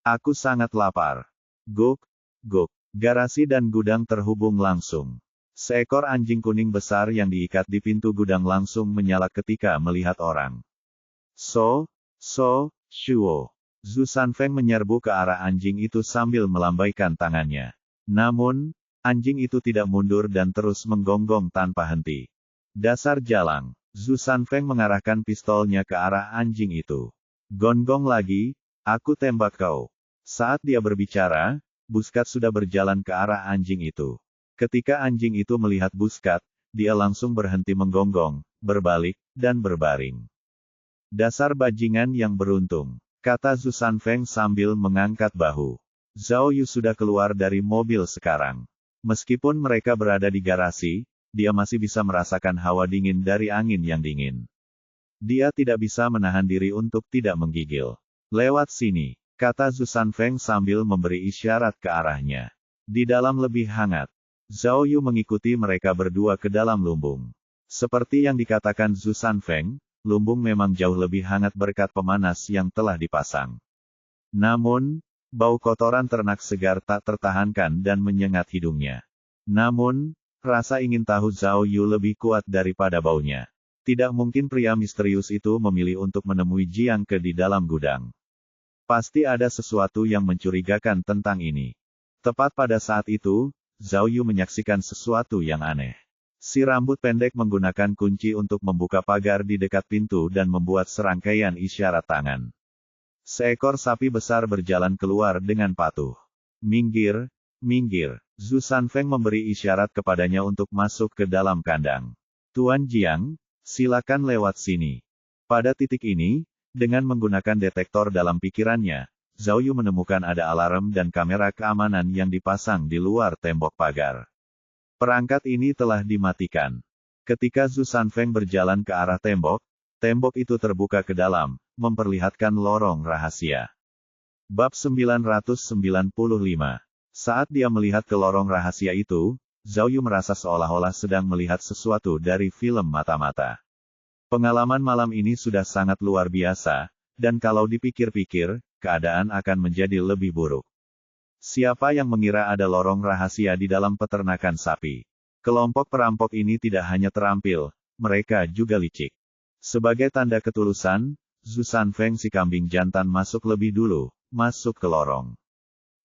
Aku sangat lapar. Guk, guk. Garasi dan gudang terhubung langsung. Seekor anjing kuning besar yang diikat di pintu gudang langsung menyala ketika melihat orang. Shuo. Zhu Sanfeng menyerbu ke arah anjing itu sambil melambaikan tangannya. Namun, anjing itu tidak mundur dan terus menggonggong tanpa henti. Dasar jalang. Zhu Sanfeng mengarahkan pistolnya ke arah anjing itu. Gonggong lagi, aku tembak kau. Saat dia berbicara, Buskat sudah berjalan ke arah anjing itu. Ketika anjing itu melihat Buskat, dia langsung berhenti menggonggong, berbalik, dan berbaring. Dasar bajingan yang beruntung, kata Zhu Sanfeng sambil mengangkat bahu. Zhao Yu sudah keluar dari mobil sekarang. Meskipun mereka berada di garasi, dia masih bisa merasakan hawa dingin dari angin yang dingin. Dia tidak bisa menahan diri untuk tidak menggigil. Lewat sini, kata Zhu Sanfeng sambil memberi isyarat ke arahnya. Di dalam lebih hangat. Zhao Yu mengikuti mereka berdua ke dalam lumbung. Seperti yang dikatakan Zhu Sanfeng, lumbung memang jauh lebih hangat berkat pemanas yang telah dipasang. Namun, bau kotoran ternak segar tak tertahankan dan menyengat hidungnya. Namun, rasa ingin tahu Zhao Yu lebih kuat daripada baunya. Tidak mungkin pria misterius itu memilih untuk menemui Jiang Ke di dalam gudang. Pasti ada sesuatu yang mencurigakan tentang ini. Tepat pada saat itu, Zhao Yu menyaksikan sesuatu yang aneh. Si rambut pendek menggunakan kunci untuk membuka pagar di dekat pintu dan membuat serangkaian isyarat tangan. Seekor sapi besar berjalan keluar dengan patuh. Minggir, minggir. Zhu Sanfeng memberi isyarat kepadanya untuk masuk ke dalam kandang. Tuan Jiang, silakan lewat sini. Pada titik ini, dengan menggunakan detektor dalam pikirannya, Zhao Yu menemukan ada alarm dan kamera keamanan yang dipasang di luar tembok pagar. Perangkat ini telah dimatikan. Ketika Zhu Sanfeng berjalan ke arah tembok, tembok itu terbuka ke dalam, memperlihatkan lorong rahasia. Bab 995. Saat dia melihat ke lorong rahasia itu, Zhao Yu merasa seolah-olah sedang melihat sesuatu dari film mata-mata. Pengalaman malam ini sudah sangat luar biasa, dan kalau dipikir-pikir, keadaan akan menjadi lebih buruk. Siapa yang mengira ada lorong rahasia di dalam peternakan sapi? Kelompok perampok ini tidak hanya terampil, mereka juga licik. Sebagai tanda ketulusan, Zhu Sanfeng si kambing jantan masuk lebih dulu, masuk ke lorong.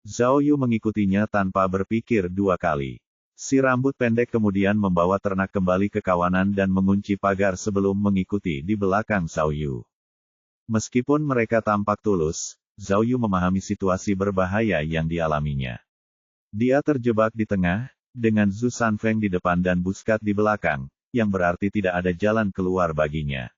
Zhao Yu mengikutinya tanpa berpikir dua kali. Si rambut pendek kemudian membawa ternak kembali ke kawanan dan mengunci pagar sebelum mengikuti di belakang Zhao Yu. Meskipun mereka tampak tulus, Zhao Yu memahami situasi berbahaya yang dialaminya. Dia terjebak di tengah, dengan Zhu Sanfeng di depan dan Buskat di belakang, yang berarti tidak ada jalan keluar baginya.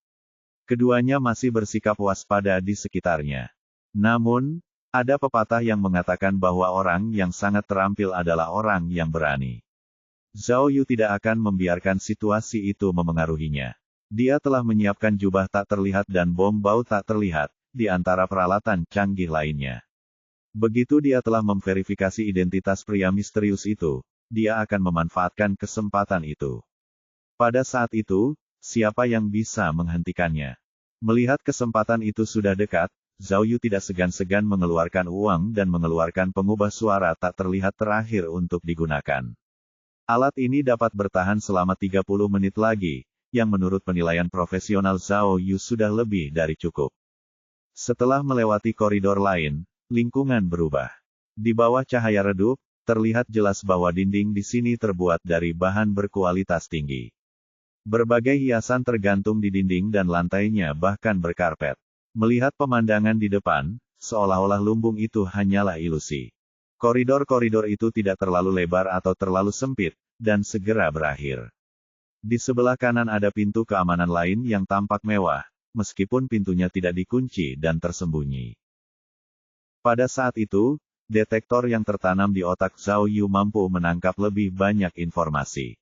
Keduanya masih bersikap waspada di sekitarnya. Namun, ada pepatah yang mengatakan bahwa orang yang sangat terampil adalah orang yang berani. Zhao Yu tidak akan membiarkan situasi itu memengaruhinya. Dia telah menyiapkan jubah tak terlihat dan bom bau tak terlihat, di antara peralatan canggih lainnya. Begitu dia telah memverifikasi identitas pria misterius itu, dia akan memanfaatkan kesempatan itu. Pada saat itu, siapa yang bisa menghentikannya? Melihat kesempatan itu sudah dekat, Zhao Yu tidak segan-segan mengeluarkan uang dan mengeluarkan pengubah suara tak terlihat terakhir untuk digunakan. Alat ini dapat bertahan selama 30 menit lagi, yang menurut penilaian profesional Zhao Yu sudah lebih dari cukup. Setelah melewati koridor lain, lingkungan berubah. Di bawah cahaya redup, terlihat jelas bahwa dinding di sini terbuat dari bahan berkualitas tinggi. Berbagai hiasan tergantung di dinding dan lantainya bahkan berkarpet. Melihat pemandangan di depan, seolah-olah lumbung itu hanyalah ilusi. Koridor-koridor itu tidak terlalu lebar atau terlalu sempit, dan segera berakhir. Di sebelah kanan ada pintu keamanan lain yang tampak mewah, meskipun pintunya tidak dikunci dan tersembunyi. Pada saat itu, detektor yang tertanam di otak Zhao Yu mampu menangkap lebih banyak informasi.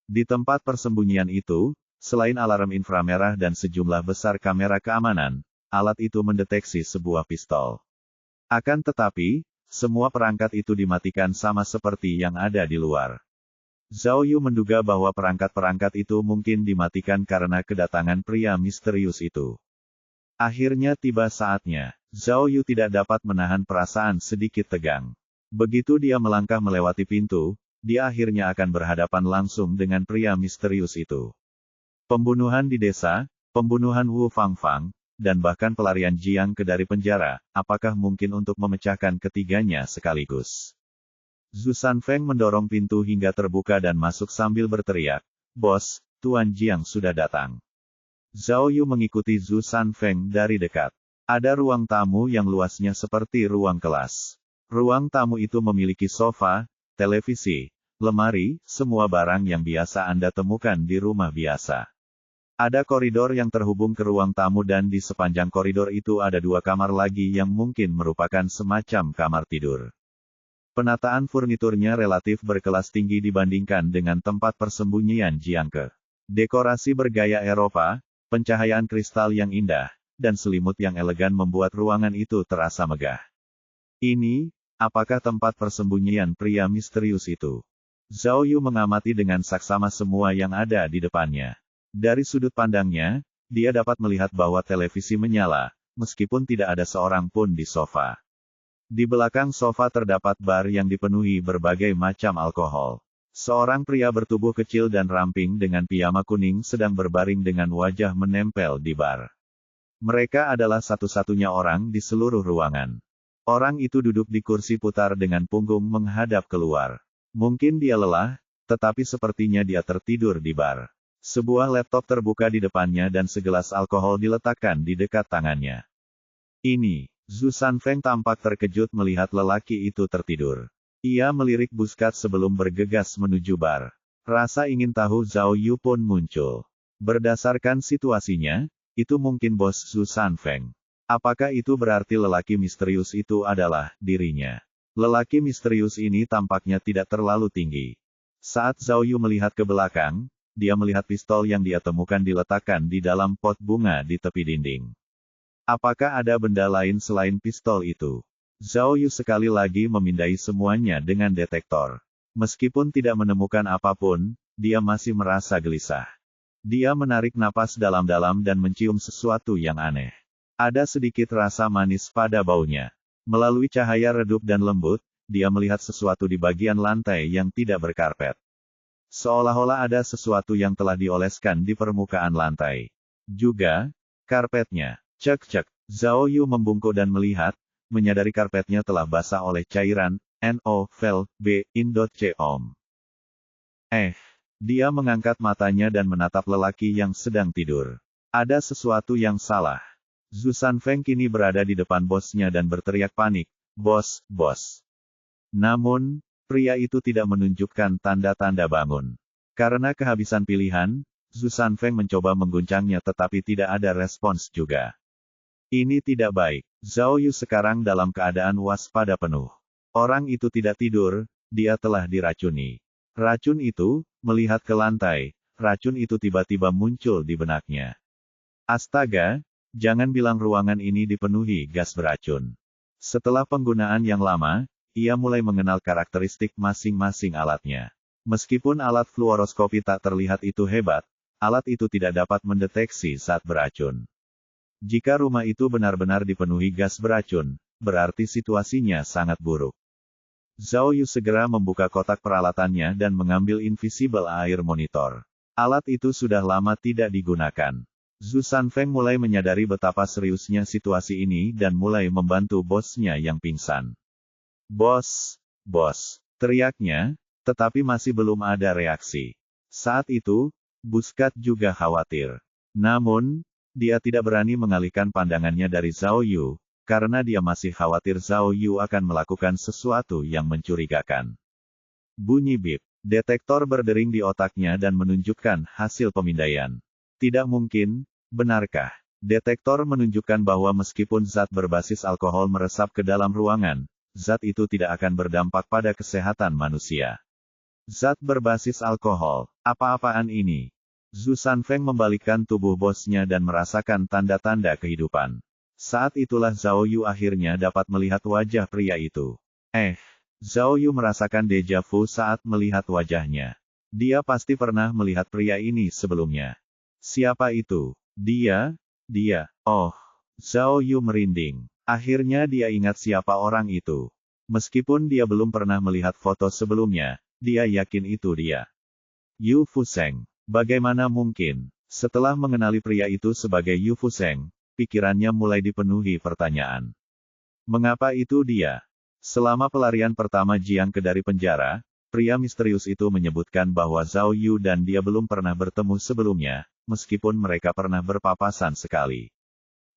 Di tempat persembunyian itu, selain alarm inframerah dan sejumlah besar kamera keamanan, alat itu mendeteksi sebuah pistol. Akan tetapi, semua perangkat itu dimatikan sama seperti yang ada di luar. Zhao Yu menduga bahwa perangkat-perangkat itu mungkin dimatikan karena kedatangan pria misterius itu. Akhirnya tiba saatnya. Zhao Yu tidak dapat menahan perasaan sedikit tegang. Begitu dia melangkah melewati pintu, dia akhirnya akan berhadapan langsung dengan pria misterius itu. Pembunuhan di desa, pembunuhan Wu Fangfang, dan bahkan pelarian Jiang ke dari penjara, apakah mungkin untuk memecahkan ketiganya sekaligus? Zhu Sanfeng mendorong pintu hingga terbuka dan masuk sambil berteriak, "Bos, Tuan Jiang sudah datang." Zhao Yu mengikuti Zhu Sanfeng dari dekat. Ada ruang tamu yang luasnya seperti ruang kelas. Ruang tamu itu memiliki sofa, televisi, lemari, semua barang yang biasa Anda temukan di rumah biasa. Ada koridor yang terhubung ke ruang tamu dan di sepanjang koridor itu ada dua kamar lagi yang mungkin merupakan semacam kamar tidur. Penataan furniturnya relatif berkelas tinggi dibandingkan dengan tempat persembunyian Jiangke. Dekorasi bergaya Eropa, pencahayaan kristal yang indah, dan selimut yang elegan membuat ruangan itu terasa megah. Ini, apakah tempat persembunyian pria misterius itu? Zhao Yu mengamati dengan saksama semua yang ada di depannya. Dari sudut pandangnya, dia dapat melihat bahwa televisi menyala, meskipun tidak ada seorang pun di sofa. Di belakang sofa terdapat bar yang dipenuhi berbagai macam alkohol. Seorang pria bertubuh kecil dan ramping dengan piyama kuning sedang berbaring dengan wajah menempel di bar. Mereka adalah satu-satunya orang di seluruh ruangan. Orang itu duduk di kursi putar dengan punggung menghadap keluar. Mungkin dia lelah, tetapi sepertinya dia tertidur di bar. Sebuah laptop terbuka di depannya dan segelas alkohol diletakkan di dekat tangannya. Ini, Zhu Sanfeng tampak terkejut melihat lelaki itu tertidur. Ia melirik Buskat sebelum bergegas menuju bar. Rasa ingin tahu Zhao Yu pun muncul. Berdasarkan situasinya, itu mungkin bos Zhu Sanfeng. Apakah itu berarti lelaki misterius itu adalah dirinya? Lelaki misterius ini tampaknya tidak terlalu tinggi. Saat Zhao Yu melihat ke belakang, dia melihat pistol yang dia temukan diletakkan di dalam pot bunga di tepi dinding. Apakah ada benda lain selain pistol itu? Zhao Yu sekali lagi memindai semuanya dengan detektor. Meskipun tidak menemukan apapun, dia masih merasa gelisah. Dia menarik napas dalam-dalam dan mencium sesuatu yang aneh. Ada sedikit rasa manis pada baunya. Melalui cahaya redup dan lembut, dia melihat sesuatu di bagian lantai yang tidak berkarpet. Seolah-olah ada sesuatu yang telah dioleskan di permukaan lantai. Juga, karpetnya. Cek-cek, Zhao Yu membungkuk dan melihat, menyadari karpetnya telah basah oleh cairan NOVEL-B-IN.COM. Dia mengangkat matanya dan menatap lelaki yang sedang tidur. Ada sesuatu yang salah. Zhu Sanfeng kini berada di depan bosnya dan berteriak panik, "Bos, bos." Namun, pria itu tidak menunjukkan tanda-tanda bangun. Karena kehabisan pilihan, Zhu Sanfeng mencoba mengguncangnya tetapi tidak ada respons juga. Ini tidak baik. Zhao Yu sekarang dalam keadaan waspada penuh. Orang itu tidak tidur, dia telah diracuni. Racun itu, melihat ke lantai, racun itu tiba-tiba muncul di benaknya. Astaga, jangan bilang ruangan ini dipenuhi gas beracun. Setelah penggunaan yang lama, ia mulai mengenal karakteristik masing-masing alatnya. Meskipun alat fluoroskopi tak terlihat itu hebat, alat itu tidak dapat mendeteksi zat beracun. Jika rumah itu benar-benar dipenuhi gas beracun, berarti situasinya sangat buruk. Zhao Yu segera membuka kotak peralatannya dan mengambil invisible air monitor. Alat itu sudah lama tidak digunakan. Zhu Sanfeng mulai menyadari betapa seriusnya situasi ini dan mulai membantu bosnya yang pingsan. "Bos, bos," teriaknya, tetapi masih belum ada reaksi. Saat itu, Buskat juga khawatir. Namun, dia tidak berani mengalihkan pandangannya dari Zhao Yu, karena dia masih khawatir Zhao Yu akan melakukan sesuatu yang mencurigakan. Bunyi bip. Detektor berdering di otaknya dan menunjukkan hasil pemindaian. Tidak mungkin, benarkah? Detektor menunjukkan bahwa meskipun zat berbasis alkohol meresap ke dalam ruangan, zat itu tidak akan berdampak pada kesehatan manusia. Zat berbasis alkohol, apa-apaan ini? Zhu Sanfeng membalikkan tubuh bosnya dan merasakan tanda-tanda kehidupan. Saat itulah Zhao Yu akhirnya dapat melihat wajah pria itu. Zhao Yu merasakan deja vu saat melihat wajahnya. Dia pasti pernah melihat pria ini sebelumnya. Siapa itu? Dia. Oh. Zhao Yu merinding. Akhirnya dia ingat siapa orang itu. Meskipun dia belum pernah melihat foto sebelumnya, dia yakin itu dia. Yu Fuseng. Bagaimana mungkin? Setelah mengenali pria itu sebagai Yu Fuseng, pikirannya mulai dipenuhi pertanyaan. Mengapa itu dia? Selama pelarian pertama Jiang Ke dari penjara, pria misterius itu menyebutkan bahwa Zhao Yu dan dia belum pernah bertemu sebelumnya, meskipun mereka pernah berpapasan sekali.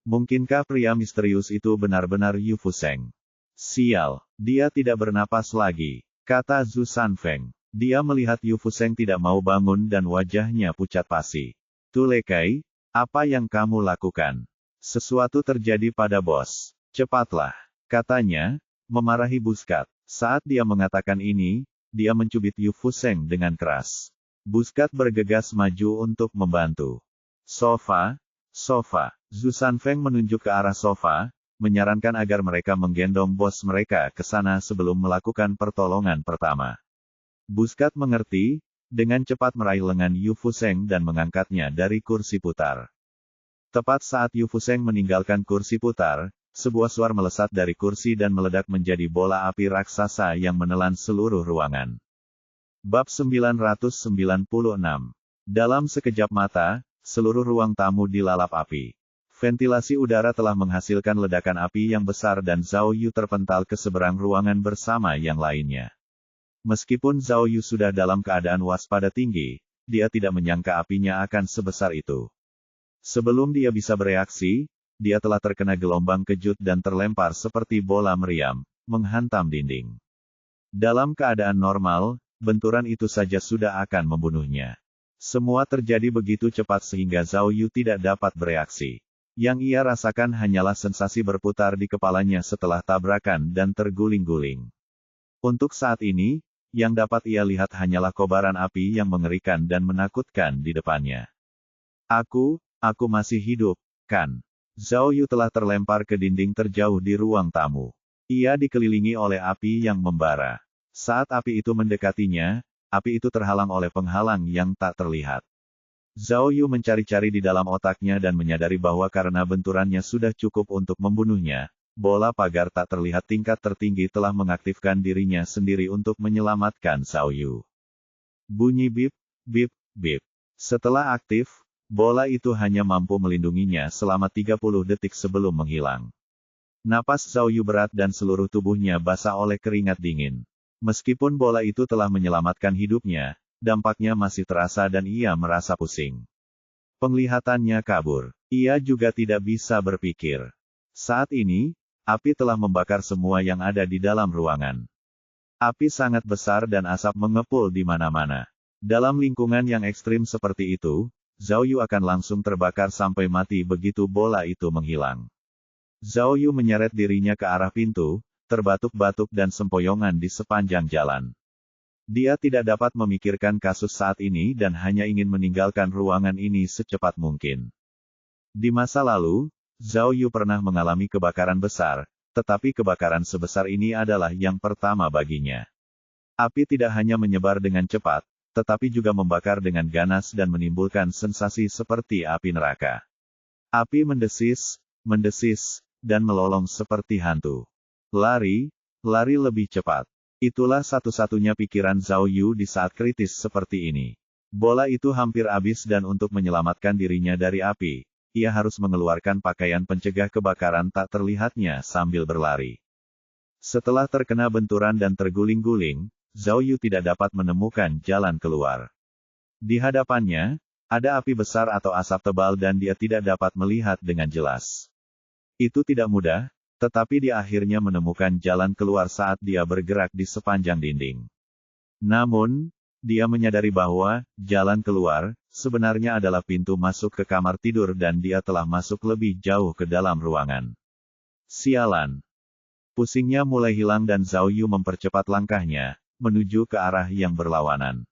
Mungkinkah pria misterius itu benar-benar Yu Fuseng? Sial, dia tidak bernapas lagi, kata Zhu Sanfeng. Dia melihat Yu Fuseng tidak mau bangun dan wajahnya pucat pasi. Tu Lekai, apa yang kamu lakukan? Sesuatu terjadi pada bos. Cepatlah, katanya, memarahi Buskat. Saat dia mengatakan ini, dia mencubit Yu Fuseng dengan keras. Buskat bergegas maju untuk membantu. Sofa. Zhu Sanfeng menunjuk ke arah sofa, menyarankan agar mereka menggendong bos mereka ke sana sebelum melakukan pertolongan pertama. Buskat mengerti, dengan cepat meraih lengan Yu Fuseng dan mengangkatnya dari kursi putar. Tepat saat Yu Fuseng meninggalkan kursi putar, sebuah suar melesat dari kursi dan meledak menjadi bola api raksasa yang menelan seluruh ruangan. Bab 996. Dalam sekejap mata, seluruh ruang tamu dilalap api. Ventilasi udara telah menghasilkan ledakan api yang besar dan Zhao Yu terpental ke seberang ruangan bersama yang lainnya. Meskipun Zhao Yu sudah dalam keadaan waspada tinggi, dia tidak menyangka apinya akan sebesar itu. Sebelum dia bisa bereaksi, dia telah terkena gelombang kejut dan terlempar seperti bola meriam, menghantam dinding. Dalam keadaan normal, benturan itu saja sudah akan membunuhnya. Semua terjadi begitu cepat sehingga Zhao Yu tidak dapat bereaksi. Yang ia rasakan hanyalah sensasi berputar di kepalanya setelah tabrakan dan terguling-guling. Untuk saat ini, yang dapat ia lihat hanyalah kobaran api yang mengerikan dan menakutkan di depannya. Aku masih hidup, kan? Zhao Yu telah terlempar ke dinding terjauh di ruang tamu. Ia dikelilingi oleh api yang membara. Saat api itu mendekatinya, api itu terhalang oleh penghalang yang tak terlihat. Zhao Yu mencari-cari di dalam otaknya dan menyadari bahwa karena benturannya sudah cukup untuk membunuhnya, bola pagar tak terlihat tingkat tertinggi telah mengaktifkan dirinya sendiri untuk menyelamatkan Zhao Yu. Bunyi bip, bip, bip. Setelah aktif, bola itu hanya mampu melindunginya selama 30 detik sebelum menghilang. Napas Zhao Yu berat dan seluruh tubuhnya basah oleh keringat dingin. Meskipun bola itu telah menyelamatkan hidupnya, dampaknya masih terasa dan ia merasa pusing. Penglihatannya kabur. Ia juga tidak bisa berpikir. Saat ini, api telah membakar semua yang ada di dalam ruangan. Api sangat besar dan asap mengepul di mana-mana. Dalam lingkungan yang ekstrim seperti itu, Zhao Yu akan langsung terbakar sampai mati begitu bola itu menghilang. Zhao Yu menyeret dirinya ke arah pintu, terbatuk-batuk dan sempoyongan di sepanjang jalan. Dia tidak dapat memikirkan kasus saat ini dan hanya ingin meninggalkan ruangan ini secepat mungkin. Di masa lalu, Zhao Yu pernah mengalami kebakaran besar, tetapi kebakaran sebesar ini adalah yang pertama baginya. Api tidak hanya menyebar dengan cepat, tetapi juga membakar dengan ganas dan menimbulkan sensasi seperti api neraka. Api mendesis, dan melolong seperti hantu. Lari lebih cepat. Itulah satu-satunya pikiran Zhao Yu di saat kritis seperti ini. Bola itu hampir habis dan untuk menyelamatkan dirinya dari api, ia harus mengeluarkan pakaian pencegah kebakaran tak terlihatnya sambil berlari. Setelah terkena benturan dan terguling-guling, Zhao Yu tidak dapat menemukan jalan keluar. Di hadapannya, ada api besar atau asap tebal dan dia tidak dapat melihat dengan jelas. Itu tidak mudah, tetapi dia akhirnya menemukan jalan keluar saat dia bergerak di sepanjang dinding. Namun, dia menyadari bahwa jalan keluar sebenarnya adalah pintu masuk ke kamar tidur dan dia telah masuk lebih jauh ke dalam ruangan. Sialan. Pusingnya mulai hilang dan Zhao Yu mempercepat langkahnya, menuju ke arah yang berlawanan.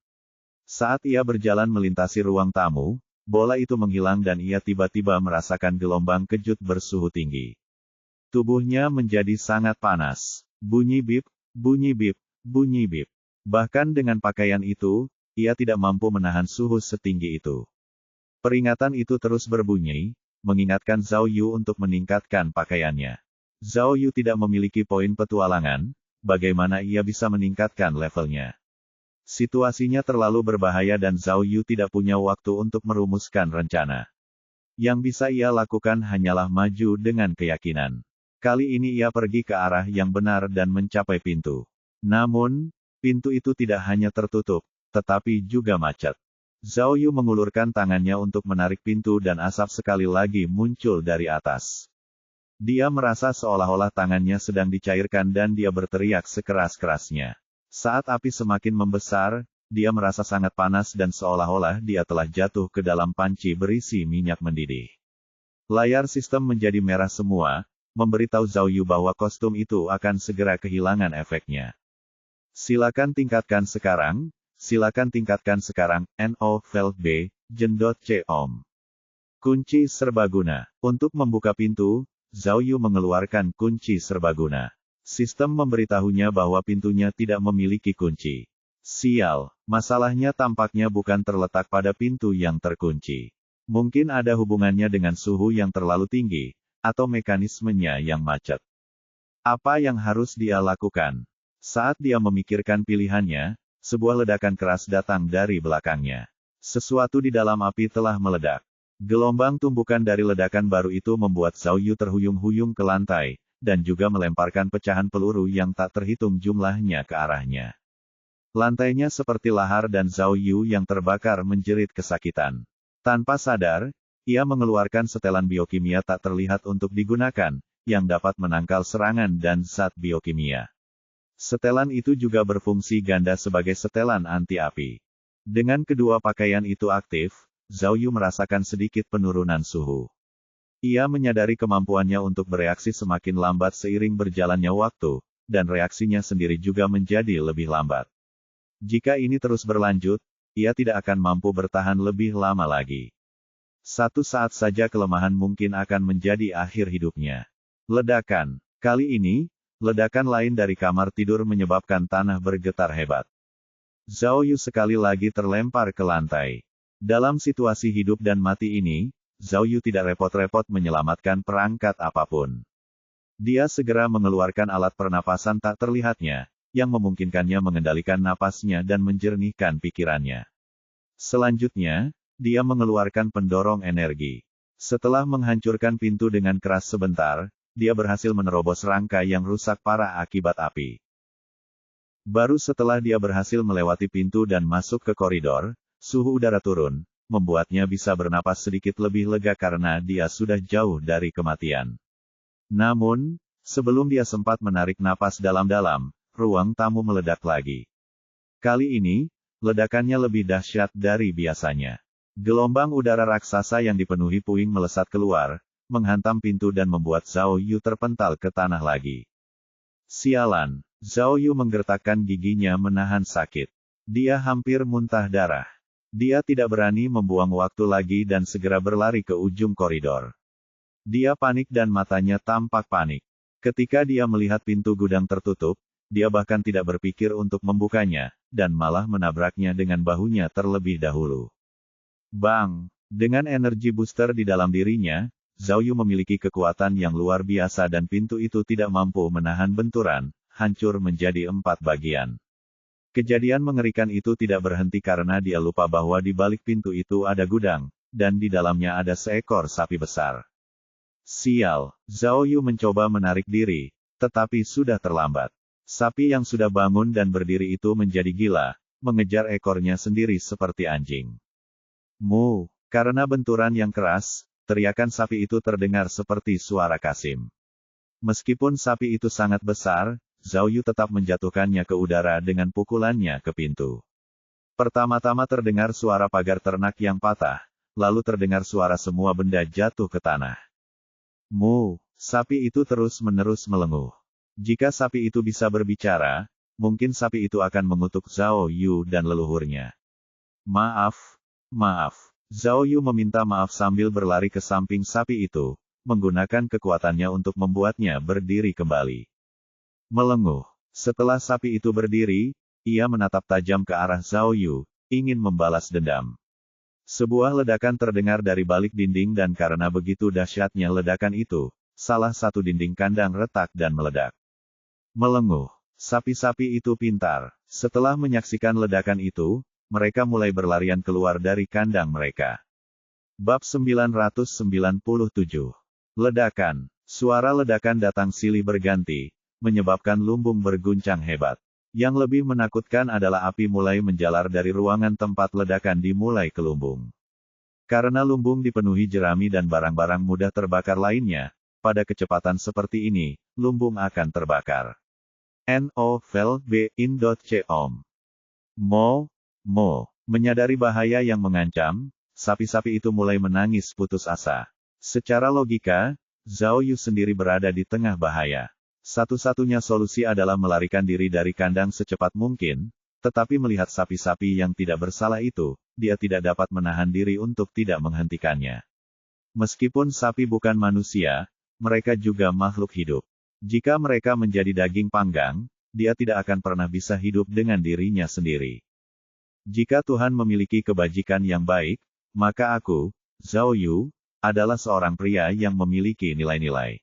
Saat ia berjalan melintasi ruang tamu, bola itu menghilang dan ia tiba-tiba merasakan gelombang kejut bersuhu tinggi. Tubuhnya menjadi sangat panas. Bunyi bip, bunyi bip, bunyi bip. Bahkan dengan pakaian itu, ia tidak mampu menahan suhu setinggi itu. Peringatan itu terus berbunyi, mengingatkan Zhao Yu untuk meningkatkan pakaiannya. Zhao Yu tidak memiliki poin petualangan, bagaimana ia bisa meningkatkan levelnya. Situasinya terlalu berbahaya dan Zhao Yu tidak punya waktu untuk merumuskan rencana. Yang bisa ia lakukan hanyalah maju dengan keyakinan. Kali ini ia pergi ke arah yang benar dan mencapai pintu. Namun, pintu itu tidak hanya tertutup, tetapi juga macet. Zhao Yu mengulurkan tangannya untuk menarik pintu dan asap sekali lagi muncul dari atas. Dia merasa seolah-olah tangannya sedang dicairkan dan dia berteriak sekeras-kerasnya. Saat api semakin membesar, dia merasa sangat panas dan seolah-olah dia telah jatuh ke dalam panci berisi minyak mendidih. Layar sistem menjadi merah semua, memberitahu Zhao Yu bahwa kostum itu akan segera kehilangan efeknya. Silakan tingkatkan sekarang, NOVEL B, Jen.com. Kunci serbaguna. Untuk membuka pintu, Zhao Yu mengeluarkan kunci serbaguna. Sistem memberitahunya bahwa pintunya tidak memiliki kunci. Sial, masalahnya tampaknya bukan terletak pada pintu yang terkunci. Mungkin ada hubungannya dengan suhu yang terlalu tinggi, atau mekanismenya yang macet. Apa yang harus dia lakukan? Saat dia memikirkan pilihannya, sebuah ledakan keras datang dari belakangnya. Sesuatu di dalam api telah meledak. Gelombang tumbukan dari ledakan baru itu membuat Zhao Yu terhuyung-huyung ke lantai, dan juga melemparkan pecahan peluru yang tak terhitung jumlahnya ke arahnya. Lantainya seperti lahar dan Zhao Yu yang terbakar menjerit kesakitan. Tanpa sadar, ia mengeluarkan setelan biokimia tak terlihat untuk digunakan, yang dapat menangkal serangan dan zat biokimia. Setelan itu juga berfungsi ganda sebagai setelan anti-api. Dengan kedua pakaian itu aktif, Zhao Yu merasakan sedikit penurunan suhu. Ia menyadari kemampuannya untuk bereaksi semakin lambat seiring berjalannya waktu, dan reaksinya sendiri juga menjadi lebih lambat. Jika ini terus berlanjut, ia tidak akan mampu bertahan lebih lama lagi. Satu saat saja kelemahan mungkin akan menjadi akhir hidupnya. Ledakan. Kali ini, ledakan lain dari kamar tidur menyebabkan tanah bergetar hebat. Zhao Yu sekali lagi terlempar ke lantai. Dalam situasi hidup dan mati ini, Zhao Yu tidak repot-repot menyelamatkan perangkat apapun. Dia segera mengeluarkan alat pernapasan tak terlihatnya, yang memungkinkannya mengendalikan napasnya dan menjernihkan pikirannya. Selanjutnya, dia mengeluarkan pendorong energi. Setelah menghancurkan pintu dengan keras sebentar, dia berhasil menerobos rangka yang rusak parah akibat api. Baru setelah dia berhasil melewati pintu dan masuk ke koridor, suhu udara turun, membuatnya bisa bernapas sedikit lebih lega karena dia sudah jauh dari kematian. Namun, sebelum dia sempat menarik napas dalam-dalam, ruang tamu meledak lagi. Kali ini, ledakannya lebih dahsyat dari biasanya. Gelombang udara raksasa yang dipenuhi puing melesat keluar, menghantam pintu dan membuat Zhao Yu terpental ke tanah lagi. Sialan, Zhao Yu menggertakkan giginya menahan sakit. Dia hampir muntah darah. Dia tidak berani membuang waktu lagi dan segera berlari ke ujung koridor. Dia panik dan matanya tampak panik. Ketika dia melihat pintu gudang tertutup, dia bahkan tidak berpikir untuk membukanya, dan malah menabraknya dengan bahunya terlebih dahulu. Bang! Dengan energi booster di dalam dirinya, Zhao Yu memiliki kekuatan yang luar biasa dan pintu itu tidak mampu menahan benturan, hancur menjadi 4 bagian. Kejadian mengerikan itu tidak berhenti karena dia lupa bahwa di balik pintu itu ada gudang, dan di dalamnya ada seekor sapi besar. Sial! Zhao Yu mencoba menarik diri, tetapi sudah terlambat. Sapi yang sudah bangun dan berdiri itu menjadi gila, mengejar ekornya sendiri seperti anjing. Mu! Karena benturan yang keras, teriakan sapi itu terdengar seperti suara Kasim. Meskipun sapi itu sangat besar, Zhao Yu tetap menjatuhkannya ke udara dengan pukulannya ke pintu. Pertama-tama terdengar suara pagar ternak yang patah, lalu terdengar suara semua benda jatuh ke tanah. Mu! Sapi itu terus-menerus melenguh. Jika sapi itu bisa berbicara, mungkin sapi itu akan mengutuk Zhao Yu dan leluhurnya. Maaf, maaf. Zhao Yu meminta maaf sambil berlari ke samping sapi itu, menggunakan kekuatannya untuk membuatnya berdiri kembali. Melenguh. Setelah sapi itu berdiri, ia menatap tajam ke arah Zhao Yu, ingin membalas dendam. Sebuah ledakan terdengar dari balik dinding dan karena begitu dahsyatnya ledakan itu, salah satu dinding kandang retak dan meledak. Melenguh. Sapi-sapi itu pintar. Setelah menyaksikan ledakan itu, mereka mulai berlarian keluar dari kandang mereka. Bab 997. Ledakan. Suara ledakan datang silih berganti, menyebabkan lumbung berguncang hebat. Yang lebih menakutkan adalah api mulai menjalar dari ruangan tempat ledakan dimulai ke lumbung. Karena lumbung dipenuhi jerami dan barang-barang mudah terbakar lainnya, pada kecepatan seperti ini, lumbung akan terbakar. NOVEL-BIN.com Mo. Menyadari bahaya yang mengancam, sapi-sapi itu mulai menangis putus asa. Secara logika, Zhao Yu sendiri berada di tengah bahaya. Satu-satunya solusi adalah melarikan diri dari kandang secepat mungkin, tetapi melihat sapi-sapi yang tidak bersalah itu, dia tidak dapat menahan diri untuk tidak menghentikannya. Meskipun sapi bukan manusia, mereka juga makhluk hidup. Jika mereka menjadi daging panggang, dia tidak akan pernah bisa hidup dengan dirinya sendiri. Jika Tuhan memiliki kebajikan yang baik, maka aku, Zhao Yu, adalah seorang pria yang memiliki nilai-nilai.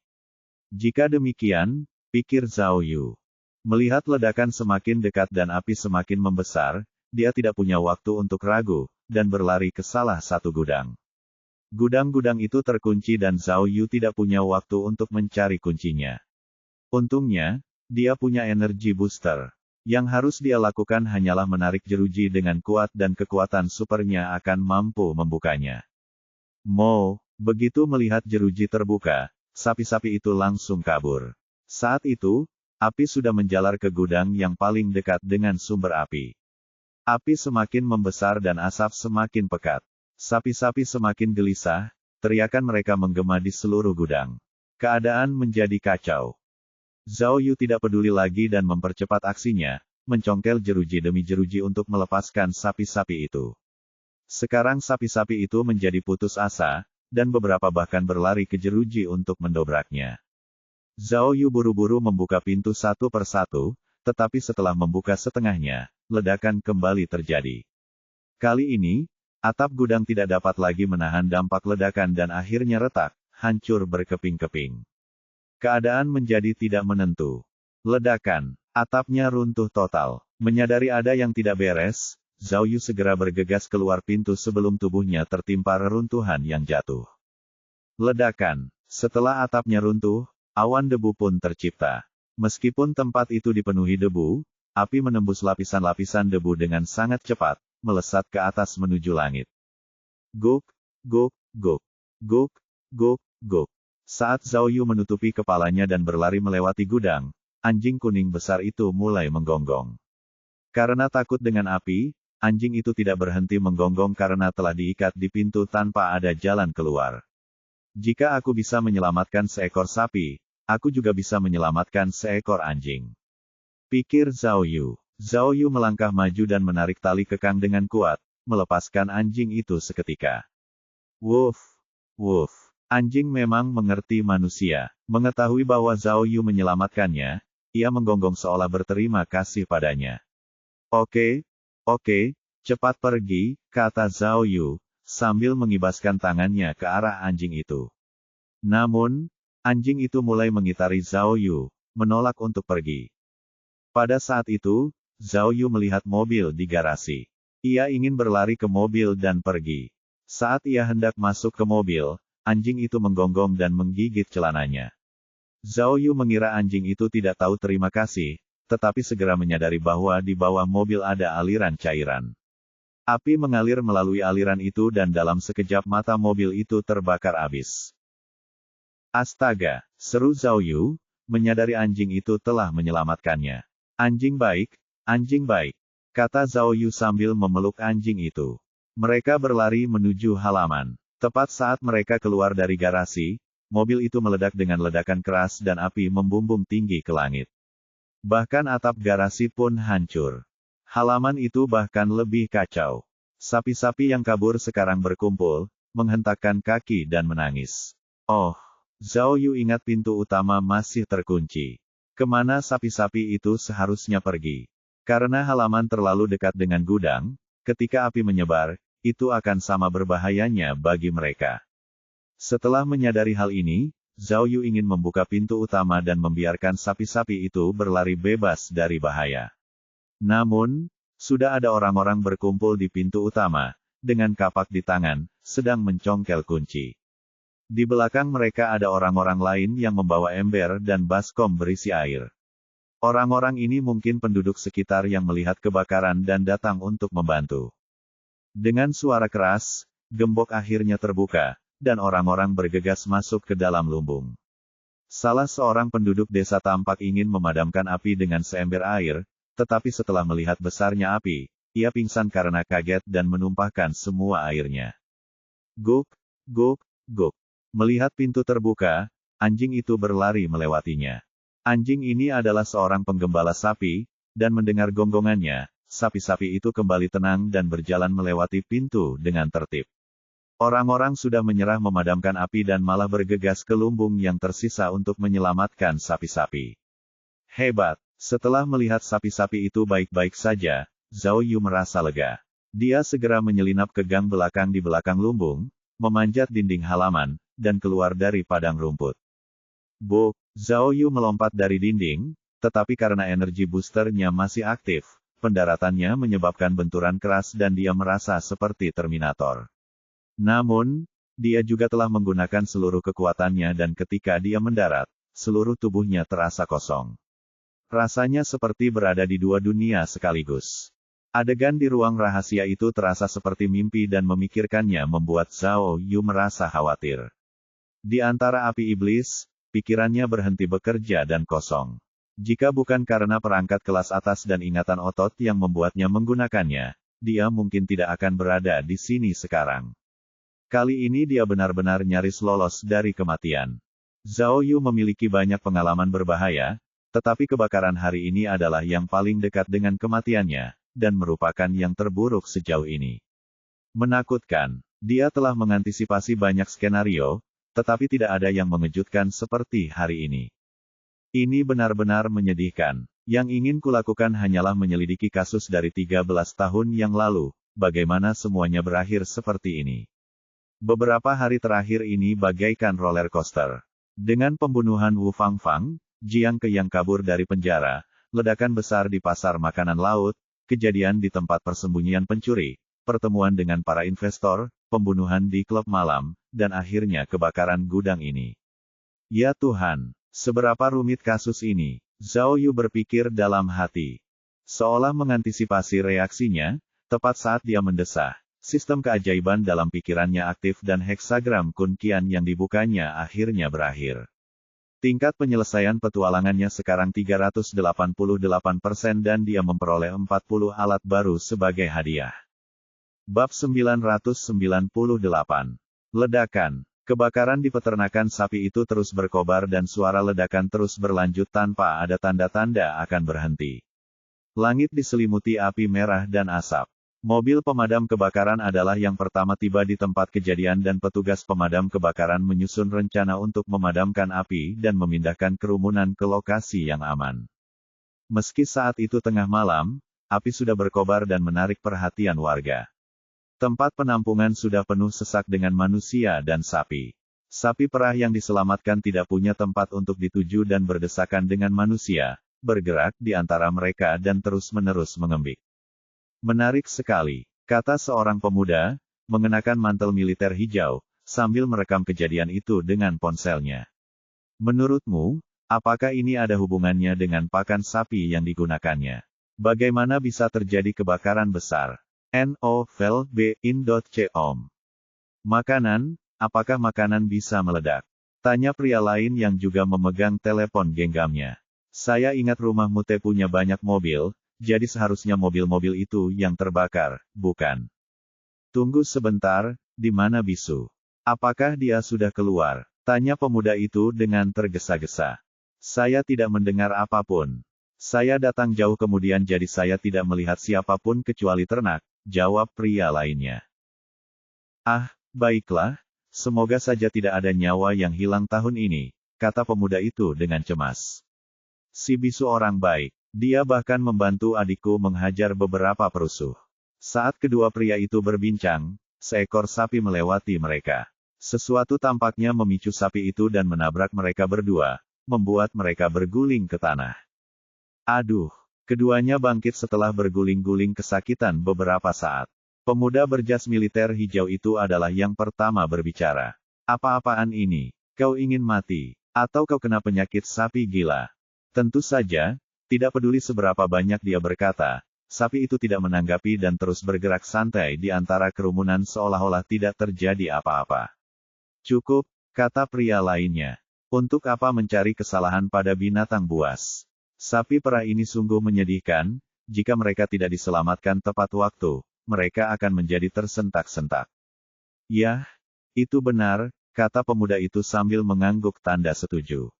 Jika demikian, pikir Zhao Yu. Melihat ledakan semakin dekat dan api semakin membesar, dia tidak punya waktu untuk ragu, dan berlari ke salah satu gudang. Gudang-gudang itu terkunci dan Zhao Yu tidak punya waktu untuk mencari kuncinya. Untungnya, dia punya energi booster. Yang harus dia lakukan hanyalah menarik jeruji dengan kuat dan kekuatan supernya akan mampu membukanya. Begitu melihat jeruji terbuka, sapi-sapi itu langsung kabur. Saat itu, api sudah menjalar ke gudang yang paling dekat dengan sumber api. Api semakin membesar dan asap semakin pekat. Sapi-sapi semakin gelisah, teriakan mereka menggema di seluruh gudang. Keadaan menjadi kacau. Zhao Yu tidak peduli lagi dan mempercepat aksinya, mencongkel jeruji demi jeruji untuk melepaskan sapi-sapi itu. Sekarang sapi-sapi itu menjadi putus asa, dan beberapa bahkan berlari ke jeruji untuk mendobraknya. Zhao Yu buru-buru membuka pintu satu persatu, tetapi setelah membuka setengahnya, ledakan kembali terjadi. Kali ini, atap gudang tidak dapat lagi menahan dampak ledakan dan akhirnya retak, hancur berkeping-keping. Keadaan menjadi tidak menentu. Ledakan, atapnya runtuh total. Menyadari ada yang tidak beres, Zhao Yu segera bergegas keluar pintu sebelum tubuhnya tertimpa reruntuhan yang jatuh. Ledakan. Setelah atapnya runtuh, awan debu pun tercipta. Meskipun tempat itu dipenuhi debu, api menembus lapisan-lapisan debu dengan sangat cepat, melesat ke atas menuju langit. Guk, guk, guk, guk, guk, guk. Saat Zhao Yu menutupi kepalanya dan berlari melewati gudang, anjing kuning besar itu mulai menggonggong. Karena takut dengan api, anjing itu tidak berhenti menggonggong karena telah diikat di pintu tanpa ada jalan keluar. Jika aku bisa menyelamatkan seekor sapi, aku juga bisa menyelamatkan seekor anjing. Pikir Zhao Yu. Zhao Yu melangkah maju dan menarik tali kekang dengan kuat, melepaskan anjing itu seketika. Woof, woof. Anjing memang mengerti manusia. Mengetahui bahwa Zhao Yu menyelamatkannya, ia menggonggong seolah berterima kasih padanya. Oke, cepat pergi, kata Zhao Yu, sambil mengibaskan tangannya ke arah anjing itu. Namun, anjing itu mulai mengitari Zhao Yu, menolak untuk pergi. Pada saat itu, Zhao Yu melihat mobil di garasi. Ia ingin berlari ke mobil dan pergi. Saat ia hendak masuk ke mobil, anjing itu menggonggong dan menggigit celananya. Zhao Yu mengira anjing itu tidak tahu terima kasih, tetapi segera menyadari bahwa di bawah mobil ada aliran cairan. Api mengalir melalui aliran itu dan dalam sekejap mata mobil itu terbakar habis. Astaga, seru Zhao Yu, menyadari anjing itu telah menyelamatkannya. Anjing baik, kata Zhao Yu sambil memeluk anjing itu. Mereka berlari menuju halaman. Tepat saat mereka keluar dari garasi, mobil itu meledak dengan ledakan keras dan api membumbung tinggi ke langit. Bahkan atap garasi pun hancur. Halaman itu bahkan lebih kacau. Sapi-sapi yang kabur sekarang berkumpul, menghentakkan kaki dan menangis. Oh, Zhao Yu ingat pintu utama masih terkunci. Kemana sapi-sapi itu seharusnya pergi? Karena halaman terlalu dekat dengan gudang, ketika api menyebar, itu akan sama berbahayanya bagi mereka. Setelah menyadari hal ini, Zhao Yu ingin membuka pintu utama dan membiarkan sapi-sapi itu berlari bebas dari bahaya. Namun, sudah ada orang-orang berkumpul di pintu utama, dengan kapak di tangan, sedang mencongkel kunci. Di belakang mereka ada orang-orang lain yang membawa ember dan baskom berisi air. Orang-orang ini mungkin penduduk sekitar yang melihat kebakaran dan datang untuk membantu. Dengan suara keras, gembok akhirnya terbuka, dan orang-orang bergegas masuk ke dalam lumbung. Salah seorang penduduk desa tampak ingin memadamkan api dengan seember air, tetapi setelah melihat besarnya api, ia pingsan karena kaget dan menumpahkan semua airnya. Guk, guk, guk. Melihat pintu terbuka, anjing itu berlari melewatinya. Anjing ini adalah seorang penggembala sapi, dan mendengar gonggongannya, sapi-sapi itu kembali tenang dan berjalan melewati pintu dengan tertib. Orang-orang sudah menyerah memadamkan api dan malah bergegas ke lumbung yang tersisa untuk menyelamatkan sapi-sapi. Hebat! Setelah melihat sapi-sapi itu baik-baik saja, Zhao Yu merasa lega. Dia segera menyelinap ke gang belakang di belakang lumbung, memanjat dinding halaman, dan keluar dari padang rumput. Buk! Zhao Yu melompat dari dinding, tetapi karena energi boosternya masih aktif, pendaratannya menyebabkan benturan keras dan dia merasa seperti Terminator. Namun, dia juga telah menggunakan seluruh kekuatannya dan ketika dia mendarat, seluruh tubuhnya terasa kosong. Rasanya seperti berada di dua dunia sekaligus. Adegan di ruang rahasia itu terasa seperti mimpi dan memikirkannya membuat Zhao Yu merasa khawatir. Di antara api iblis, pikirannya berhenti bekerja dan kosong. Jika bukan karena perangkat kelas atas dan ingatan otot yang membuatnya menggunakannya, dia mungkin tidak akan berada di sini sekarang. Kali ini dia benar-benar nyaris lolos dari kematian. Zhao Yu memiliki banyak pengalaman berbahaya, Tetapi kebakaran hari ini adalah yang paling dekat dengan kematiannya, dan merupakan yang terburuk sejauh ini. Menakutkan. Dia telah mengantisipasi banyak skenario, tetapi tidak ada yang mengejutkan seperti hari ini. Ini benar-benar menyedihkan. Yang ingin kulakukan hanyalah menyelidiki kasus dari 13 tahun yang lalu, bagaimana semuanya berakhir seperti ini. Beberapa hari terakhir ini bagaikan roller coaster. Dengan pembunuhan Wu Fangfang, Jiang Ke yang kabur dari penjara, ledakan besar di pasar makanan laut, kejadian di tempat persembunyian pencuri, pertemuan dengan para investor, pembunuhan di klub malam, dan akhirnya kebakaran gudang ini. Ya Tuhan, seberapa rumit kasus ini? Zhao Yu berpikir dalam hati. Seolah mengantisipasi reaksinya, tepat saat dia mendesah, sistem keajaiban dalam pikirannya aktif dan heksagram kunkian yang dibukanya akhirnya berakhir. Tingkat penyelesaian petualangannya sekarang 388% dan dia memperoleh 40 alat baru sebagai hadiah. Bab 998. Ledakan. Kebakaran di peternakan sapi itu terus berkobar dan suara ledakan terus berlanjut tanpa ada tanda-tanda akan berhenti. Langit diselimuti api merah dan asap. Mobil pemadam kebakaran adalah yang pertama tiba di tempat kejadian dan petugas pemadam kebakaran menyusun rencana untuk memadamkan api dan memindahkan kerumunan ke lokasi yang aman. Meski saat itu tengah malam, api sudah berkobar dan menarik perhatian warga. Tempat penampungan sudah penuh sesak dengan manusia dan sapi. Sapi perah yang diselamatkan tidak punya tempat untuk dituju dan berdesakan dengan manusia, bergerak di antara mereka dan terus-menerus mengembik. Menarik sekali, kata seorang pemuda, mengenakan mantel militer hijau, sambil merekam kejadian itu dengan ponselnya. Menurutmu, apakah ini ada hubungannya dengan pakan sapi yang digunakannya? Bagaimana bisa terjadi kebakaran besar? NOVEL-BIN.com. Makanan, apakah makanan bisa meledak? Tanya pria lain yang juga memegang telepon genggamnya. Saya ingat rumah Mute punya banyak mobil, jadi seharusnya mobil-mobil itu yang terbakar, bukan? Tunggu sebentar, di mana bisu? Apakah dia sudah keluar? Tanya pemuda itu dengan tergesa-gesa. Saya tidak mendengar apapun. Saya datang jauh kemudian jadi saya tidak melihat siapapun kecuali ternak, jawab pria lainnya. Ah, baiklah, semoga saja tidak ada nyawa yang hilang tahun ini, kata pemuda itu dengan cemas. Si bisu orang baik. Dia bahkan membantu adikku menghajar beberapa perusuh. Saat kedua pria itu berbincang, seekor sapi melewati mereka. Sesuatu tampaknya memicu sapi itu dan menabrak mereka berdua, membuat mereka berguling ke tanah. Aduh, keduanya bangkit setelah berguling-guling kesakitan beberapa saat. Pemuda berjas militer hijau itu adalah yang pertama berbicara. Apa-apaan ini? Kau ingin mati? Atau kau kena penyakit sapi gila? Tentu saja. Tidak peduli seberapa banyak dia berkata, sapi itu tidak menanggapi dan terus bergerak santai di antara kerumunan seolah-olah tidak terjadi apa-apa. Cukup, kata pria lainnya. Untuk apa mencari kesalahan pada binatang buas? Sapi perah ini sungguh menyedihkan, jika mereka tidak diselamatkan tepat waktu, mereka akan menjadi tersentak-sentak. Yah, itu benar, kata pemuda itu sambil mengangguk tanda setuju.